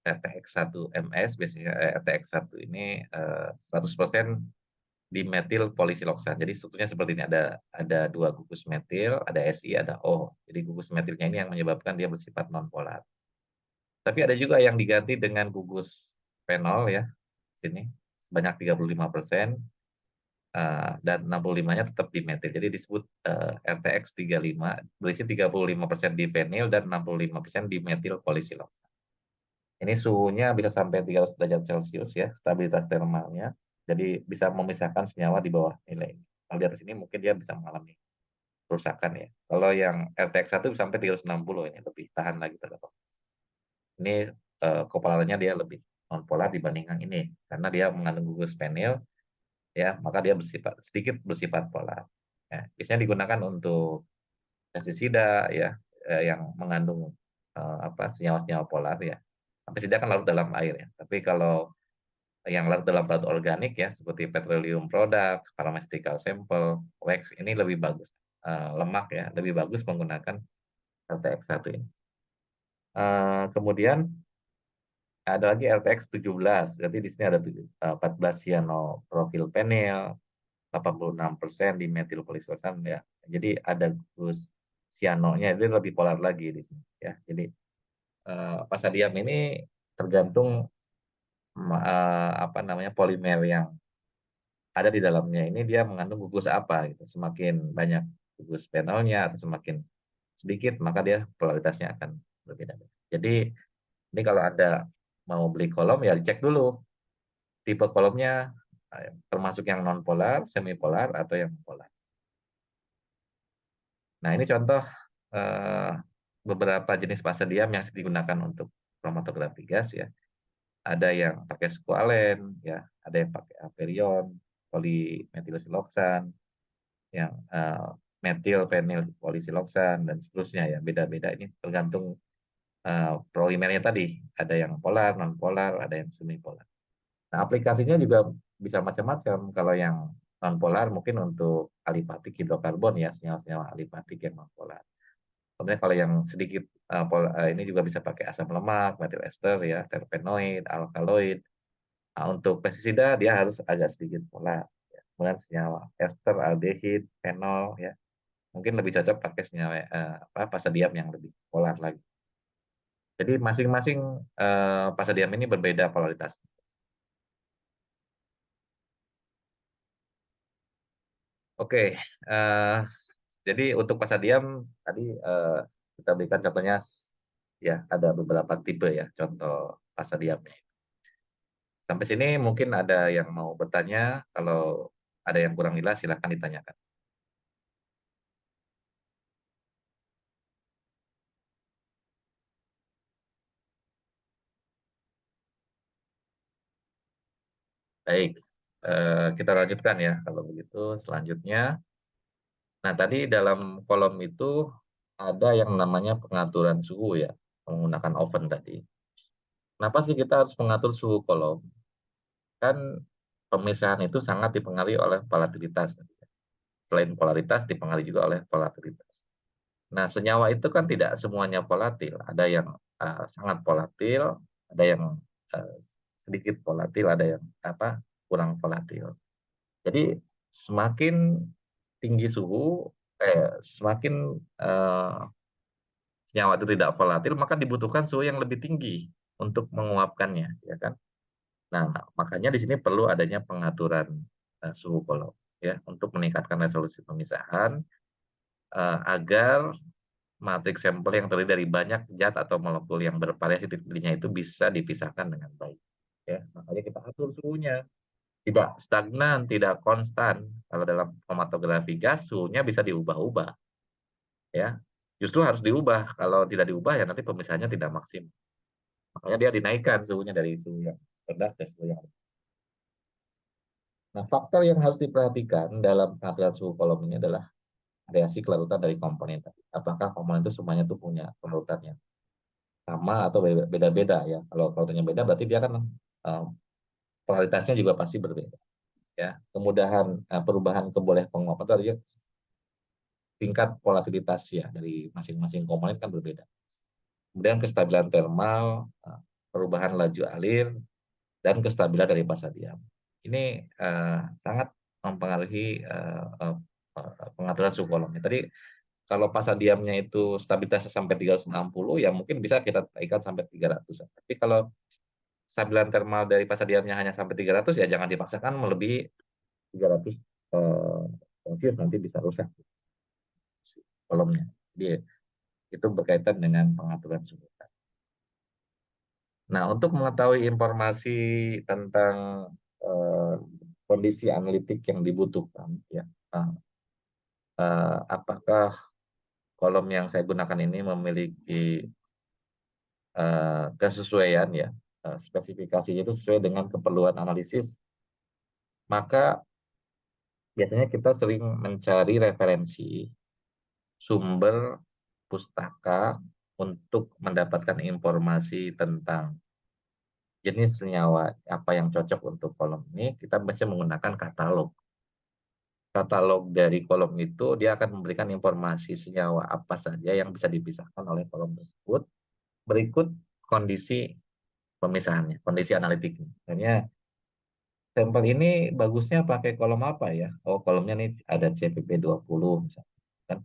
RTX-1 MS, biasanya RTX-1 ini, 100% dimetil polisiloksan. Jadi strukturnya seperti ini, ada 2 gugus metil, ada Si, ada O. Jadi gugus metilnya ini yang menyebabkan dia bersifat nonpolar. Tapi ada juga yang diganti dengan gugus fenol ya, sini, sebanyak 35%, dan 65-nya tetap dimetil. Jadi disebut, RTX-35, berisi 35% difenil dan 65% dimetil polisiloksan. Ini suhunya bisa sampai 300 derajat Celcius ya, stabilitas termalnya. Jadi bisa memisahkan senyawa di bawah nilai ini. Kalau di atas ini mungkin dia bisa mengalami kerusakan ya. Kalau yang RTX-1 sampai 360 ini lebih tahan lagi terhadap ini, kepalanya dia lebih nonpolar dibandingkan ini, karena dia mengandung gugus penil ya, maka dia sedikit bersifat polar. Ya, biasanya digunakan untuk pestisida ya, yang mengandung, senyawa-senyawa polar ya. Pestisida kan larut dalam air ya, tapi kalau yang larut dalam bahan organik ya, seperti petroleum product, pharmaceutical sample, wax, ini lebih bagus, lemak ya, lebih bagus menggunakan RTX-1 ini. Kemudian ada lagi RTX-17, jadi di sini ada 14 cyanopropylphenyl, 86% dimethylpolisosan ya. Jadi ada gugus cyanonya, itu lebih polar lagi di sini ya. Jadi, Pasadium ini tergantung polimer yang ada di dalamnya ini dia mengandung gugus apa gitu. Semakin banyak gugus fenolnya atau semakin sedikit, maka dia polaritasnya akan berbeda-beda. Jadi ini kalau Anda mau beli kolom ya dicek dulu tipe kolomnya, termasuk yang non-polar, semi-polar, atau yang polar. Nah, ini contoh, eee, beberapa jenis pasta diam yang digunakan untuk kromatografi gas ya. Ada yang pakai squalene ya, ada yang pakai aperion, polimetilsiloksan, yang, metil penil polisiloksan dan seterusnya ya, beda-beda ini tergantung, polimernya tadi, ada yang polar, non polar, ada yang semi polar. Nah, aplikasinya juga bisa macam-macam, kalau yang non polar mungkin untuk alifatik hidrokarbon ya, senyawa-senyawa alifatik yang non polar. Kemudian kalau yang sedikit, ini juga bisa pakai asam lemak, metil ester ya, terpenoid, alkaloid. Nah, untuk pestisida dia harus agak sedikit polar ya. Kemudian senyawa ester, aldehid, fenol ya. Mungkin lebih cocok pakai senyawa, pasadium yang lebih polar lagi. Jadi masing-masing, pasadium ini berbeda polaritas. Oke, jadi untuk pasadium tadi, kita berikan contohnya ya ada beberapa tipe ya contoh pasadiumnya. Sampai sini mungkin ada yang mau bertanya, kalau ada yang kurang jelas silakan ditanyakan. Baik, kita lanjutkan ya kalau begitu selanjutnya. Nah, tadi dalam kolom itu ada yang namanya pengaturan suhu ya, menggunakan oven tadi. Kenapa sih kita harus mengatur suhu kolom? Kan pemisahan itu sangat dipengaruhi oleh volatilitas. Selain polaritas dipengaruhi juga oleh volatilitas. Nah, senyawa itu kan tidak semuanya volatil. Ada yang sangat volatil, ada yang uh, sedikit volatil, ada yang kurang volatil. Jadi semakin tinggi suhu, semakin senyawa itu tidak volatil, maka dibutuhkan suhu yang lebih tinggi untuk menguapkannya, ya kan? Nah, makanya di sini perlu adanya pengaturan suhu kolom, ya, untuk meningkatkan resolusi pemisahan agar matriks sampel yang terdiri dari banyak zat atau molekul yang bervariasi titiknya itu bisa dipisahkan dengan baik. Ya, makanya kita atur suhunya. Tidak stagnan, tidak konstan. Kalau dalam kromatografi gas, suhunya bisa diubah-ubah. Ya, justru harus diubah. Kalau tidak diubah ya nanti pemisahannya tidak maksimal. Makanya dia dinaikkan suhunya dari suhu yang rendah ke suhu yang rendah. Nah, faktor yang harus diperhatikan dalam pengaturan suhu kolom ini adalah variasi kelarutan dari komponen tadi. Apakah komponen itu semuanya itu punya kelarutannya sama atau beda-beda ya. Kalau kelarutannya beda berarti dia kan polaritasnya juga pasti berbeda. Ya, kemudahan perubahan keboleh penguapan itu artinya tingkat volatilitas ya dari masing-masing komponen kan berbeda. Kemudian kestabilan thermal, perubahan laju alir, dan kestabilan dari fasa diam. Ini sangat mempengaruhi pengaturan suhu kolomnya. Tadi kalau fasa diamnya itu stabilitasnya sampai 360, ya mungkin bisa kita ikat sampai 300. Tapi kalau kestabilan thermal dari fasa diamnya hanya sampai 300, ya jangan dipaksakan melebihi 300 Celsius, nanti bisa rusak kolomnya. Jadi itu berkaitan dengan pengaturan suhu. Nah, untuk mengetahui informasi tentang eh, kondisi analitik yang dibutuhkan, ya, apakah kolom yang saya gunakan ini memiliki kesesuaian ya, spesifikasinya itu sesuai dengan keperluan analisis, maka biasanya kita sering mencari referensi sumber pustaka untuk mendapatkan informasi tentang jenis senyawa apa yang cocok untuk kolom ini. Kita bisa menggunakan katalog. Katalog dari kolom itu dia akan memberikan informasi senyawa apa saja yang bisa dipisahkan oleh kolom tersebut. Berikut kondisi pemisahannya, kondisi analitiknya. Misalnya sampel ini bagusnya pakai kolom apa ya? Oh, kolomnya nih ada CPP20 misalnya. Kan?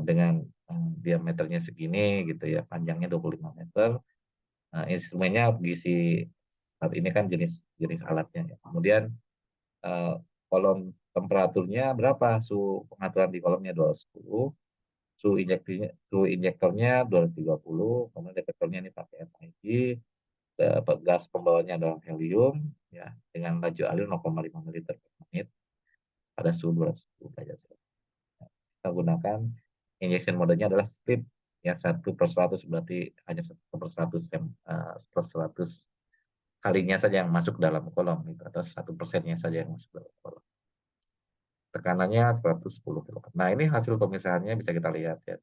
Dengan diameternya segini gitu ya, panjangnya 25 meter. Instrumennya gizi, ini kan jenis jenis alatnya ya. Kemudian eh, kolom temperaturnya berapa, suhu pengaturan di kolomnya 210, suhu injektornya 230, kemudian detektornya ini pakai FIG, gas pembawanya adalah helium ya dengan laju alir 0,5 ml per menit pada suhu 210 derajat Celcius. Kita gunakan injection modenya adalah split ya, 1/100, berarti hanya 1/100 per 100 kalinya saja yang masuk dalam kolom itu, atau 1%-nya saja yang masuk dalam kolom. Tekanannya 110 kilo. Nah, ini hasil pemisahannya bisa kita lihat ya.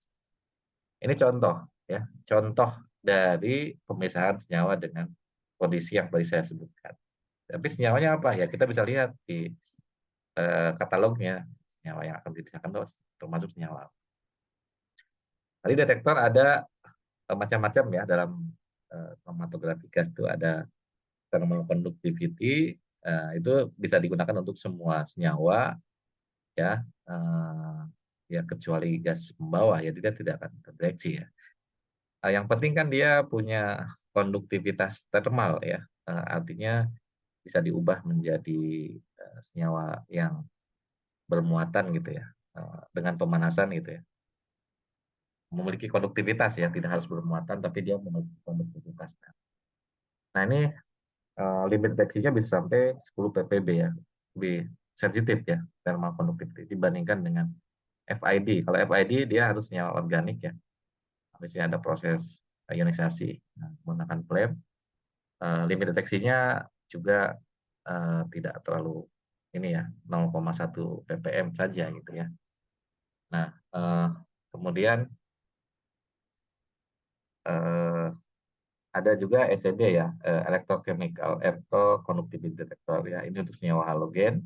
Ini contoh ya, contoh dari pemisahan senyawa dengan kondisi yang tadi saya sebutkan. Tapi senyawanya apa ya? Kita bisa lihat di katalognya senyawa yang akan dipisahkan itu termasuk senyawa. Tadi detektor ada macam-macam ya dalam kromatografi gas itu ada thermal conductivity, itu bisa digunakan untuk semua senyawa ya, ya kecuali gas pembawa ya dia tidak akan terdeteksi ya. Yang penting kan dia punya konduktivitas thermal ya, artinya bisa diubah menjadi senyawa yang bermuatan gitu ya, dengan pemanasan gitu ya. Memiliki konduktivitas ya, tidak harus bermuatan tapi dia memiliki konduktivitas. Nah, ini limit deteksinya bisa sampai 10 ppb ya, lebih sensitif ya thermal conductivity dibandingkan dengan FID. Kalau FID dia harus senyawa organik ya, harusnya ada proses ionisasi menggunakan flame. Limit deteksinya juga tidak terlalu ini ya, 0,1 ppm saja gitu ya. Nah, kemudian, eee, ada juga ECD ya, electrochemical electroconductivity detector ya, ini untuk senyawa halogen,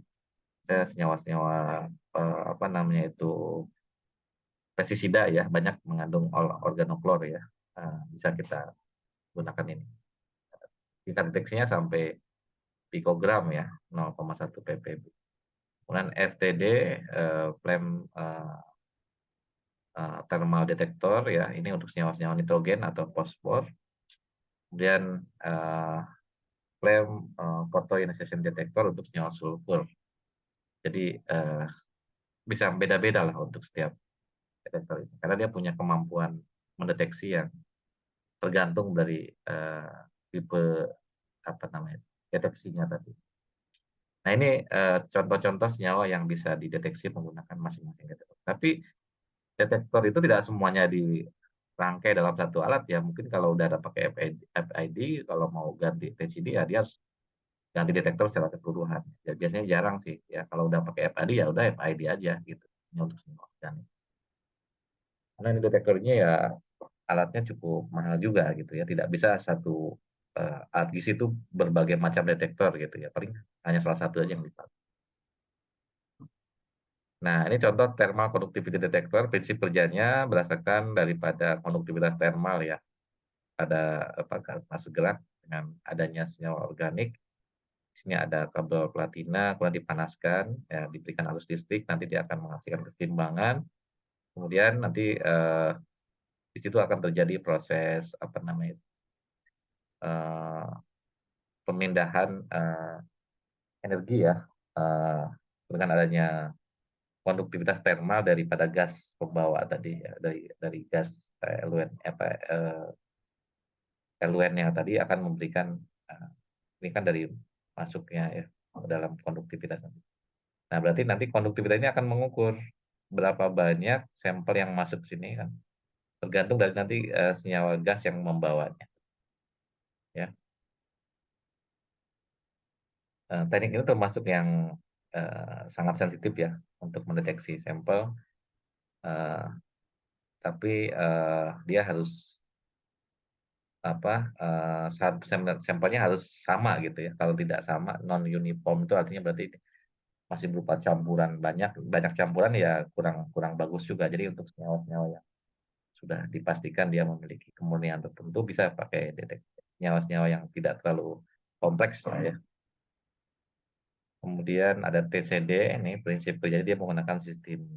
senyawa-senyawa, apa namanya itu, pestisida ya, banyak mengandung organoklor ya, bisa kita gunakan ini. Tingkat deteksinya sampai pikogram ya, 0,1 ppb. Kemudian FTD, flame, thermal detector ya, ini untuk senyawa-senyawa nitrogen atau fosfor. Kemudian, flame, photoionization detector untuk senyawa sulfur. Jadi, bisa beda-beda lah untuk setiap detektor ini, karena dia punya kemampuan mendeteksi yang tergantung dari, tipe apa namanya, deteksinya tadi. Nah ini, contoh-contoh senyawa yang bisa dideteksi menggunakan masing-masing detektor. Tapi detektor itu tidak semuanya dirangkai dalam satu alat ya, mungkin kalau udah ada pakai FID, kalau mau ganti TCD ya dia harus ganti detektor secara keseluruhan. Ya biasanya jarang sih ya, kalau udah pakai FID ya udah FID aja gitu, ini untuk semua organik. Karena ini detektornya ya alatnya cukup mahal juga gitu ya, tidak bisa satu, alat gizi itu berbagai macam detektor gitu ya, paling hanya salah satu aja yang dipakai. Nah, ini contoh thermal conductivity detector, prinsip kerjanya berdasarkan daripada konduktivitas thermal ya, pada apa, fase gerak dengan adanya senyawa organik. Di sini ada kabel platina, kemudian dipanaskan, ya diberikan arus listrik, nanti dia akan menghasilkan keseimbangan. Kemudian nanti, di situ akan terjadi proses apa namanya, eee, pemindahan, energi ya, eee, dengan adanya konduktivitas thermal daripada gas pembawa tadi ya, dari gas, eluen apa, eluen yang tadi akan memberikan, eee, ini kan dari masuknya ya, ke dalam konduktivitas nanti. Nah, berarti nanti konduktivitas ini akan mengukur berapa banyak sampel yang masuk ke sini kan, tergantung dari nanti, senyawa gas yang membawanya, ya. Teknik ini termasuk yang, sangat sensitif ya, untuk mendeteksi sampel, eee, tapi, dia harus apa, sampelnya harus sama gitu ya, kalau tidak sama non uniform itu artinya berarti masih berupa campuran banyak banyak campuran ya kurang kurang bagus juga. Jadi untuk senyawa-senyawa yang sudah dipastikan dia memiliki kemurnian tertentu bisa pakai deteksi. Senyawa-senyawa yang tidak terlalu kompleks lah ya. Kemudian ada TCD ini prinsip kerja dia menggunakan sistem,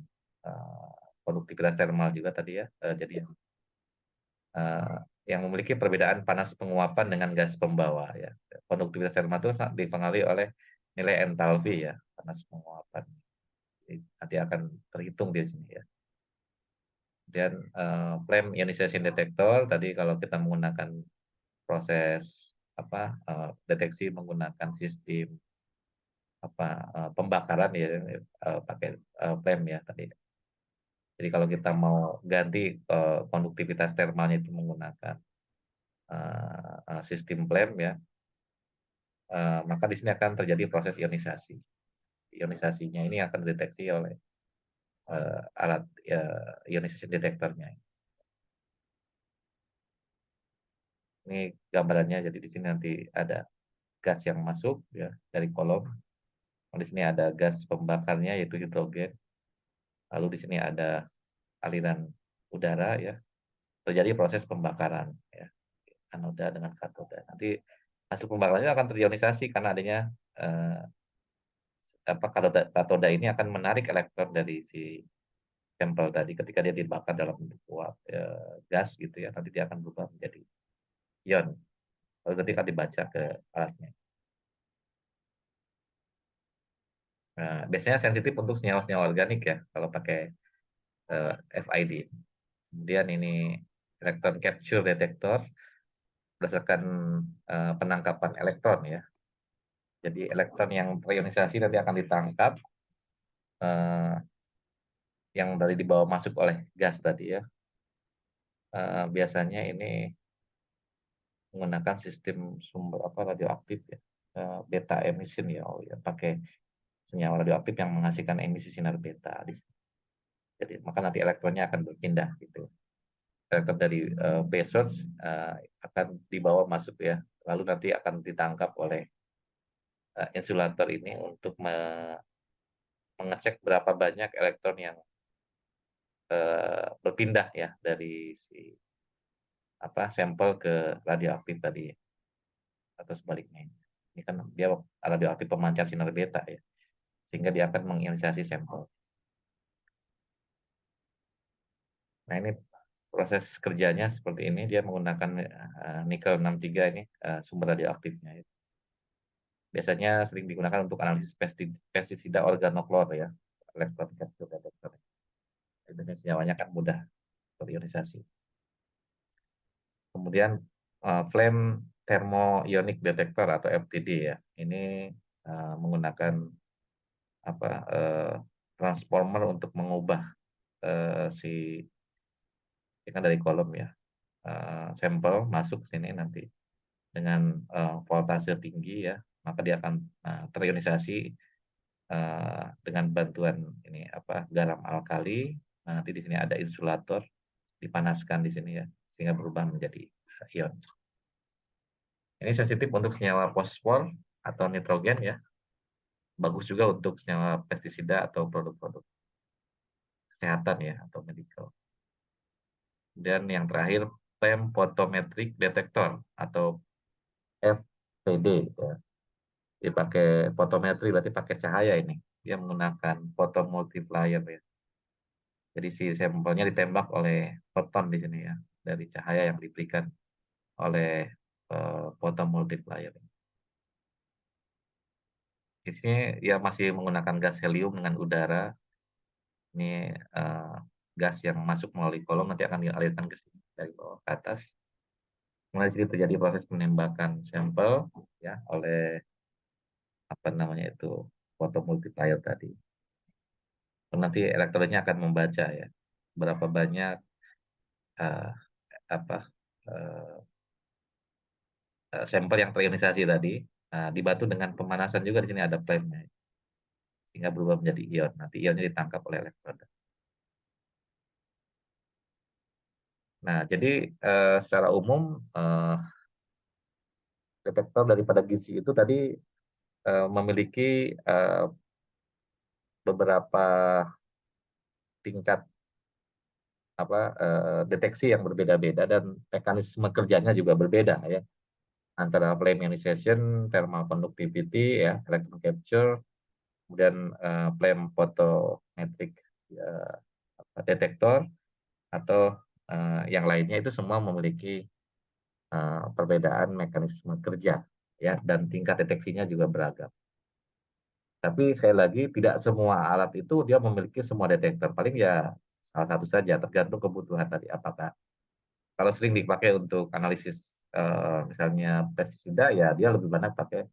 eee, konduktivitas thermal juga tadi ya, jadi eee, yang memiliki perbedaan panas penguapan dengan gas pembawa ya. Konduktivitas thermal itu dipengaruhi oleh nilai entalpi ya, panas penguapan. Jadi nanti akan terhitung di sini ya. Dan, flame ionization detector tadi kalau kita menggunakan proses apa, deteksi menggunakan sistem apa, pembakaran ya, pakai, flame ya tadi. Jadi kalau kita mau ganti, konduktivitas termalnya itu menggunakan, sistem flame ya, maka di sini akan terjadi proses ionisasi. Ionisasinya ini akan dideteksi oleh, alat, ionization detector-nya. Ini gambarannya, jadi di sini nanti ada gas yang masuk ya dari kolom. Di sini ada gas pembakarnya yaitu hidrogen. Lalu di sini ada aliran udara ya. Terjadi proses pembakaran ya, anoda dengan katoda. Nanti hasil pembakarannya akan terionisasi karena adanya eh, apa katoda ini akan menarik elektron dari si sampel tadi ketika dia dibakar dalam bentuk uap gas gitu ya. Nanti dia akan berubah menjadi ion. Lalu nanti akan dibaca ke alatnya. Nah, biasanya sensitif untuk senyawa-senyawa organik ya kalau pakai FID. Kemudian ini electron capture detector berdasarkan, penangkapan elektron ya. Jadi elektron yang terionisasi nanti akan ditangkap, eee, yang dari dibawa masuk oleh gas tadi ya, biasanya ini menggunakan sistem sumber apa, radioaktif ya. beta emission ya, oh ya, pakai senyawa radioaktif yang menghasilkan emisi sinar beta di sini. Jadi maka nanti elektronnya akan berpindah gitu. Elektron dari base source akan dibawa masuk ya, lalu nanti akan ditangkap oleh insulator ini untuk mengecek berapa banyak elektron yang berpindah ya dari si sampel ke radioaktif tadi ya, atau sebaliknya. Ini kan dia radioaktif pemancar sinar beta ya, sehingga dia akan mengionisasi sampel. Nah ini proses kerjanya seperti ini, dia menggunakan nikel 63 ini sumber radioaktifnya. Ya. Biasanya sering digunakan untuk analisis pestisida organoklor ya, electron capture detector. Biasanya senyawanya kan mudah terionisasi. Kemudian flame thermoionic detector atau FTD ya, ini menggunakan transformer untuk mengubah si ini kan dari kolom ya, sampel masuk ke sini nanti dengan voltase tinggi ya, maka dia akan terionisasi dengan bantuan ini garam alkali. Nah, nanti di sini ada insulator dipanaskan di sini ya, sehingga berubah menjadi ion. Ini sensitif untuk senyawa fosfor atau nitrogen ya. Bagus juga untuk senyawa pestisida atau produk-produk kesehatan ya atau medical. Dan yang terakhir flame photometric detector atau FPD ya. Dipakai fotometri berarti pakai cahaya ini. Dia menggunakan photomultiplier ya. Jadi si sampelnya ditembak oleh foton di sini ya, dari cahaya yang diberikan oleh photomultiplier. Di sini dia masih menggunakan gas helium dengan udara. Ini gas yang masuk melalui kolom nanti akan dialirkan ke sini dari bawah ke atas. Mulai sini terjadi proses penembakan sampel ya oleh photomultiplier tadi. Nanti elektronnya akan membaca ya berapa banyak uh, apa uh, sampel yang terionisasi tadi, dibantu dengan pemanasan juga di sini ada flame-nya sehingga berubah menjadi ion. Nanti ionnya ditangkap oleh elektron. Nah, jadi secara umum detektor daripada gizi itu tadi memiliki beberapa tingkat deteksi yang berbeda-beda dan mekanisme kerjanya juga berbeda ya, antara flame ionization, thermal conductivity ya, electron capture, kemudian flame photometric detektor atau yang lainnya, itu semua memiliki perbedaan mekanisme kerja ya, dan tingkat deteksinya juga beragam. Tapi sekali lagi tidak semua alat itu dia memiliki semua detektor, paling ya salah satu saja, tergantung kebutuhan tadi. Apakah kalau sering dipakai untuk analisis misalnya pestisida ya dia lebih banyak pakai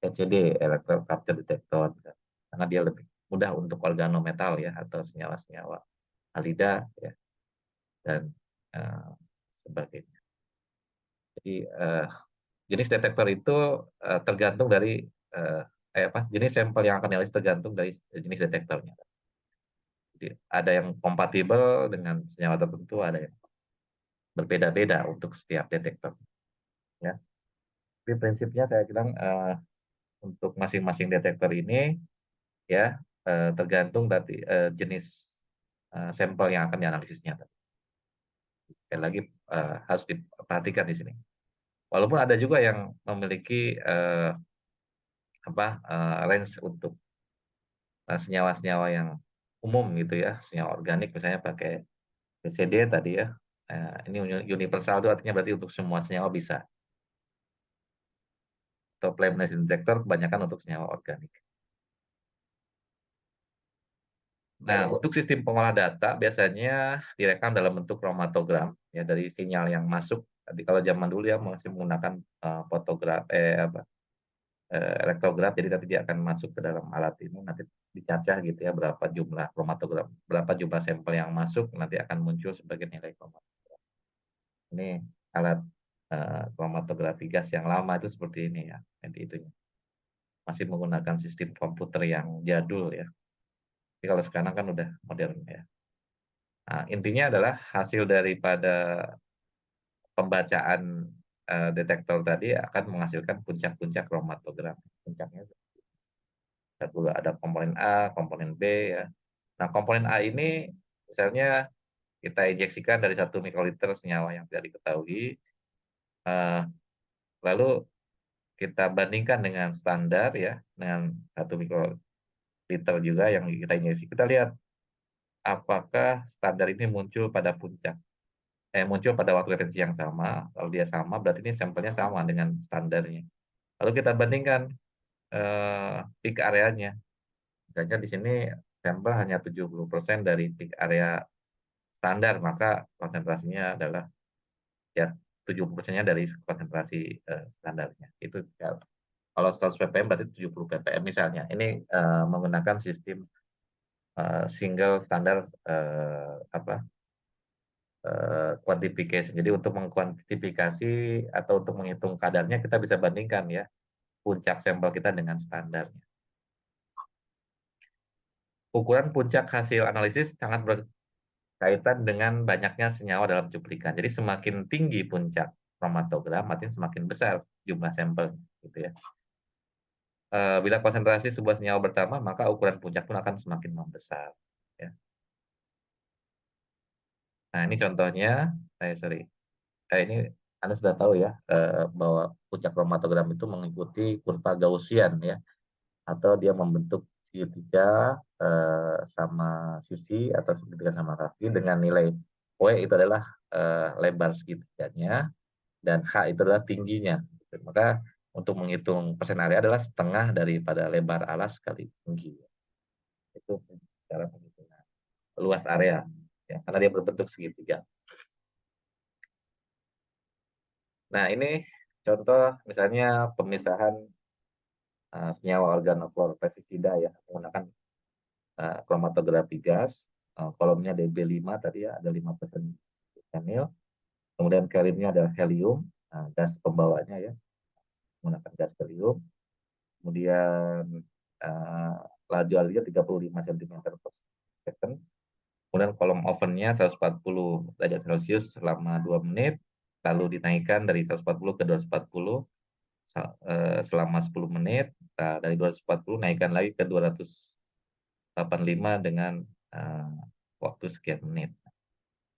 ECD, electron capture detector, karena dia lebih mudah untuk organometal ya atau senyawa-senyawa halida ya, dan sebagainya. Jadi jenis detektor itu tergantung dari jenis sampel yang akan dianalisis tergantung dari jenis detektornya. Jadi ada yang kompatibel dengan senyawa tertentu, ada yang berbeda-beda untuk setiap detektor. Ya. Tapi prinsipnya saya bilang untuk masing-masing detektor ini ya tergantung dari jenis sampel yang akan dianalisisnya. Sekali lagi harus diperhatikan di sini. Walaupun ada juga yang memiliki range untuk senyawa-senyawa yang umum gitu ya, senyawa organik misalnya pakai PCD tadi ya. Ini universal itu artinya berarti untuk semua senyawa bisa. Atau flame detector kebanyakan untuk senyawa organik. Nah, untuk sistem pengolah data biasanya direkam dalam bentuk kromatogram ya, dari sinyal yang masuk. Tadi kalau zaman dulu ya masih menggunakan elektrograf, jadi nanti dia akan masuk ke dalam alat ini, nanti dicacah gitu ya berapa jumlah kromatogram, berapa jumlah sampel yang masuk, nanti akan muncul sebagai nilai kromatogram. Ini alat kromatografi gas yang lama itu seperti ini ya, nanti itunya. masih menggunakan sistem komputer yang jadul ya. Tapi kalau sekarang kan udah modern ya. Nah, intinya adalah hasil daripada pembacaan, detektor tadi akan menghasilkan puncak-puncak kromatogram. Puncaknya ada komponen A, komponen B ya. Nah, komponen A ini misalnya kita injeksikan dari 1 mikroliter senyawa yang tidak diketahui, eee, lalu kita bandingkan dengan standar ya, dengan 1 mikroliter juga yang kita injeksi. Kita lihat apakah standar ini muncul pada waktu referensi yang sama. Kalau dia sama, berarti ini sampelnya sama dengan standarnya. Lalu kita bandingkan, peak areanya. Misalnya di sini sampel hanya 70% dari peak area standar, maka konsentrasinya adalah ya 70%-nya dari konsentrasi, standarnya. Itu ya, kalau 100 ppm berarti 70 ppm misalnya. Ini, menggunakan sistem, single standar, quantification. Jadi untuk mengkuantifikasi atau untuk menghitung kadarnya kita bisa bandingkan ya, puncak sampel kita dengan standarnya. Ukuran puncak hasil analisis sangat berkaitan dengan banyaknya senyawa dalam cuplikan. Jadi semakin tinggi puncak kromatogram, artinya semakin besar jumlah sampel, gitu ya. Bila konsentrasi sebuah senyawa bertambah, maka ukuran puncak pun akan semakin membesar, ya. Nah, ini contohnya, sorry, ini Anda sudah tahu ya, bahwa puncak kromatogram itu mengikuti kurva Gaussian ya, atau dia membentuk segitiga, sama sisi atau segitiga sama kaki dengan nilai W itu adalah, lebar segitiganya dan H itu adalah tingginya, gitu. Maka untuk menghitung persen area adalah setengah daripada lebar alas kali tinggi. Itu cara penghitungan luas area, ya, karena dia berbentuk segitiga. Nah, ini contoh misalnya pemisahan, senyawa organofluor pestisida ya, menggunakan, kromatografi gas, kolomnya Db5 tadi ya, ada 5% methyl, kemudian carrier-nya adalah helium, gas pembawanya ya, menggunakan gas helium, kemudian, eee, laju alirnya 35 cm per second, kemudian kolom ovennya 140 derajat Celcius selama 2 menit, lalu dinaikkan dari 140 ke 240 selama 10 menit, dari 240 naikkan lagi ke 285 dengan, waktu sekian menit.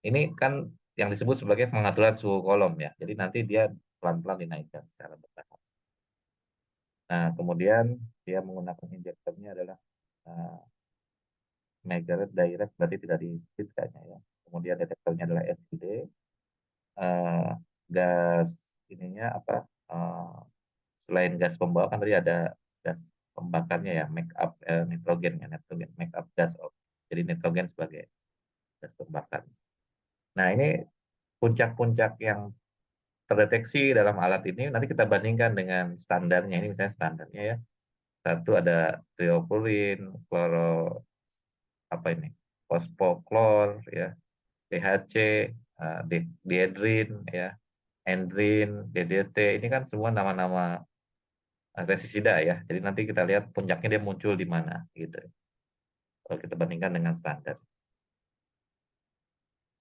Ini kan yang disebut sebagai pengaturan suhu kolom ya, jadi nanti dia pelan-pelan dinaikkan secara bertahap. Nah, kemudian dia menggunakan injektornya adalah, eee, Megaret Direct, berarti tidak di-split kayaknya ya. Kemudian detektornya adalah SID, gas ininya apa, selain gas pembawa kan tadi ada gas pembakarnya ya, nitrogen ya, nitrogen make-up gas, jadi nitrogen sebagai gas pembakar. Nah, ini puncak-puncak yang terdeteksi dalam alat ini nanti kita bandingkan dengan standarnya. Ini misalnya standarnya ya, satu ada triokulin, apa ini, fosfoklor ya, THC, diedrin ya, endrin, DDT, ini kan semua nama-nama pestisida ya. Jadi nanti kita lihat puncaknya dia muncul di mana gitu. Kalau kita bandingkan dengan standar.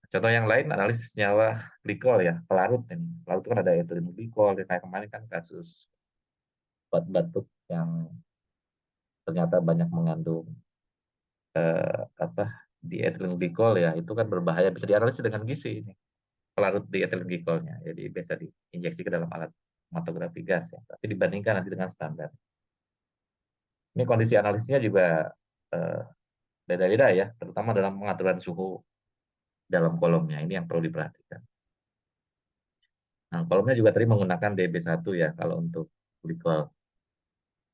Contoh yang lain analisis senyawa glikol ya, pelarut ini. Pelarut itu kan ada etilen glikol, kayak kemarin kan kasus obat batuk yang ternyata banyak mengandung apa di etilen glikol ya, itu kan berbahaya, bisa dianalisis dengan gizi ini. Pelarut di etilen glikolnya. Jadi bisa diinjeksi ke dalam alat kromatografi gas ya, tapi dibandingkan nanti dengan standar. Ini kondisi analisisnya juga eh, beda-beda ya, terutama dalam pengaturan suhu dalam kolomnya. Ini yang perlu diperhatikan. Nah, kolomnya juga tadi menggunakan DB1 ya kalau untuk glikol.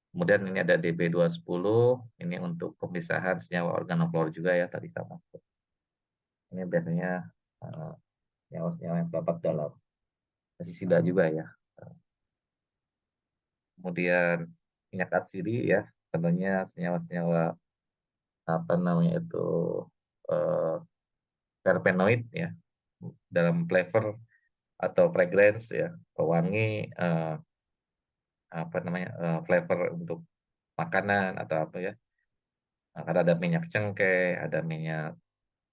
Kemudian ini ada DB210, ini untuk pemisahan senyawa organofluor juga ya, tadi sama. Ini biasanya senyawa-senyawa yang terdapat dalam pestisida juga ya. Kemudian minyak atsiri ya, tentunya senyawa-senyawa apa namanya itu eh, terpenoid ya, dalam flavor atau fragrance ya, pewangi, apa namanya, flavor untuk makanan atau apa ya. Nah, karena ada minyak cengkeh, ada minyak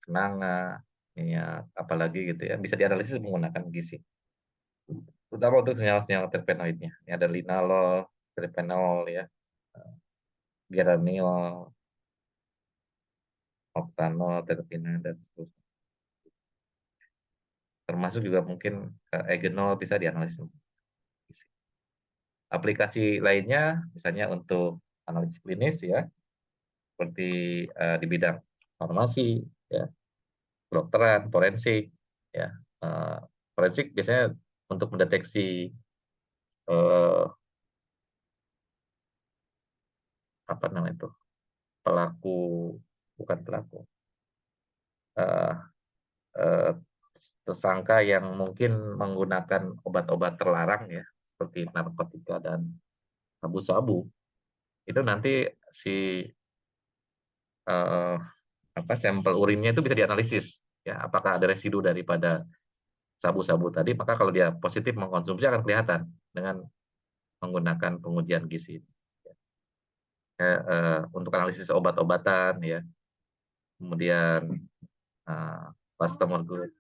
kenanga, minyak apalagi gitu ya, bisa dianalisis menggunakan gizi. Terutama untuk senyawa-senyawa terpenoidnya. Ini ada linalol, terpenol ya, geraniol, oktanol, terpinal dan seterusnya. Termasuk juga mungkin eugenol bisa dianalisis. Aplikasi lainnya misalnya untuk analisis klinis ya, seperti di bidang farmasi ya, kedokteran, forensik ya. Eh, Forensik biasanya untuk mendeteksi eh, apa namanya itu, pelaku, bukan pelaku, eh, eh, tersangka yang mungkin menggunakan obat-obat terlarang ya, seperti narkotika dan sabu-sabu. Itu nanti si eh, sampel urinnya itu bisa dianalisis ya, apakah ada residu daripada sabu-sabu tadi, maka kalau dia positif mengkonsumsi akan kelihatan dengan menggunakan pengujian gizi. Untuk analisis obat-obatan ya, kemudian customer good.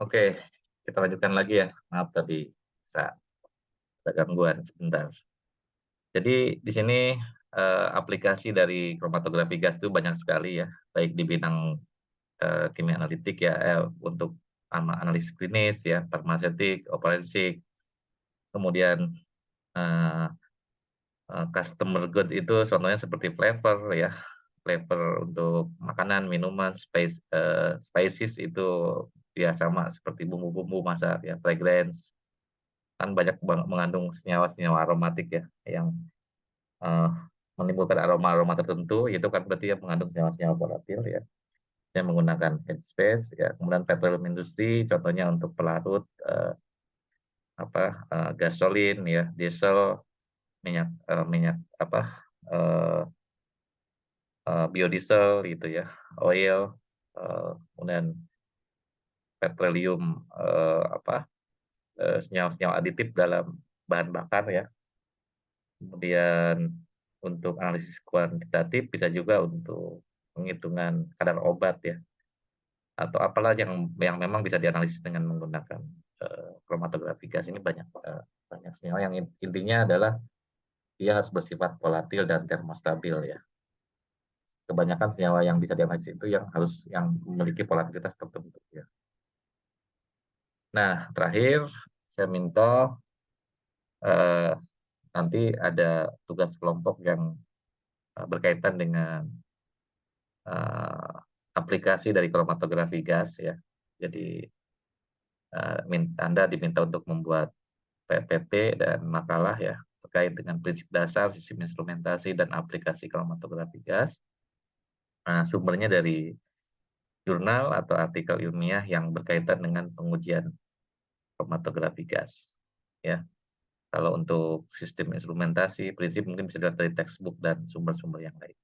Oke, kita lanjutkan lagi ya. Maaf tadi saya ada gangguan sebentar. Jadi di sini aplikasi dari kromatografi gas itu banyak sekali ya, baik di bidang kimia analitik ya, untuk analisis klinis ya, farmaseutik, forensik, kemudian eh, customer good itu contohnya seperti flavor ya, flavor untuk makanan, minuman, spices itu ya sama seperti bumbu-bumbu masak ya, fragrance, kan banyak mengandung senyawa-senyawa aromatik ya, yang eh, menimbulkan aroma-aroma tertentu, itu kan berarti ya mengandung senyawa-senyawa volatil ya, yang menggunakan headspace ya. Kemudian petroleum industri contohnya untuk pelarut gasolin ya, diesel, minyak apa eh, biodiesel gitu ya, oil, kemudian petroleum, senyawa-senyawa aditif dalam bahan bakar ya. Kemudian untuk analisis kuantitatif bisa juga untuk penghitungan kadar obat ya, atau apalah yang memang bisa dianalisis dengan menggunakan kromatografi gas. Ini banyak senyawa yang intinya adalah dia harus bersifat volatil dan termostabil ya. Kebanyakan senyawa yang bisa dianalisis itu yang memiliki volatilitas tertentu ya. Nah, terakhir saya minta eh, nanti ada tugas kelompok yang berkaitan dengan eh, aplikasi dari kromatografi gas ya. Jadi Anda diminta untuk membuat PPT dan makalah ya terkait dengan prinsip dasar, sistem instrumentasi, dan aplikasi kromatografi gas. Nah, sumbernya dari jurnal atau artikel ilmiah yang berkaitan dengan pengujian kromatografi gas. Ya, kalau untuk sistem instrumentasi, prinsip mungkin bisa dilihat dari textbook dan sumber-sumber yang lain.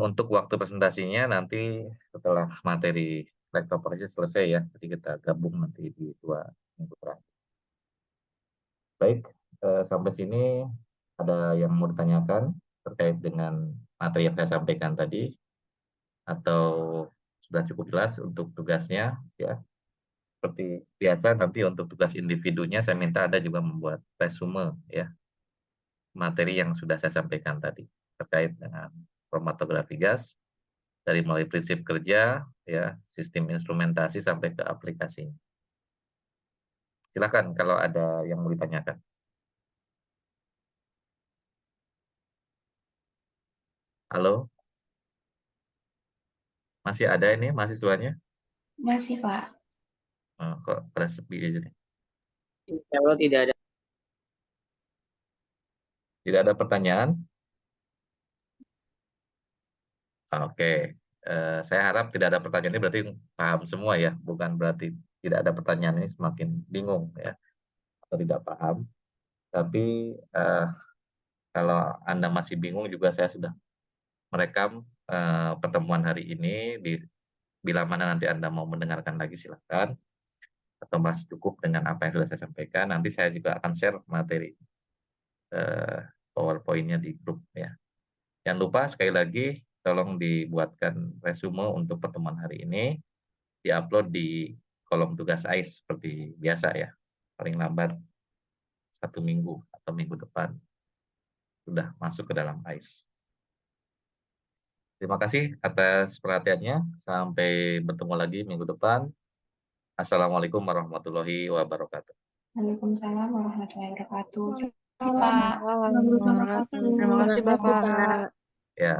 Untuk waktu presentasinya nanti setelah materi elektroforesis selesai ya, jadi kita gabung nanti di 2 minggu terakhir. Baik, sampai sini ada yang mau ditanyakan terkait dengan materi yang saya sampaikan tadi, atau sudah cukup jelas untuk tugasnya ya? Seperti biasa nanti untuk tugas individunya saya minta Anda juga membuat resume ya, materi yang sudah saya sampaikan tadi terkait dengan kromatografi gas, dari mulai prinsip kerja, ya, sistem instrumentasi sampai ke aplikasinya. Silakan kalau ada yang mau ditanyakan. Halo, masih ada ini mahasiswanya? Masih, Pak. Kok pada sepi aja nih? Kalau tidak ada. Tidak ada pertanyaan? Oke, saya harap tidak ada pertanyaan ini berarti paham semua ya, bukan berarti tidak ada pertanyaan ini semakin bingung ya, atau tidak paham. Tapi, kalau Anda masih bingung juga saya sudah merekam, pertemuan hari ini, bila mana nanti Anda mau mendengarkan lagi silakan, atau masih cukup dengan apa yang sudah saya sampaikan, nanti saya juga akan share materi, eee, PowerPoint-nya di grup ya. Jangan lupa sekali lagi tolong dibuatkan resume untuk pertemuan hari ini, di-upload di kolom tugas AIS seperti biasa ya, paling lambat 1 minggu atau minggu depan sudah masuk ke dalam AIS. Terima kasih atas perhatiannya, sampai bertemu lagi minggu depan. Assalamualaikum warahmatullahi wabarakatuh. Waalaikumsalam warahmatullahi wabarakatuh. Terima kasih, Pak. Waalaikumsalam warahmatullahi wabarakatuh. Terima kasih, Terima kasih, Bapak. Pak. Ya.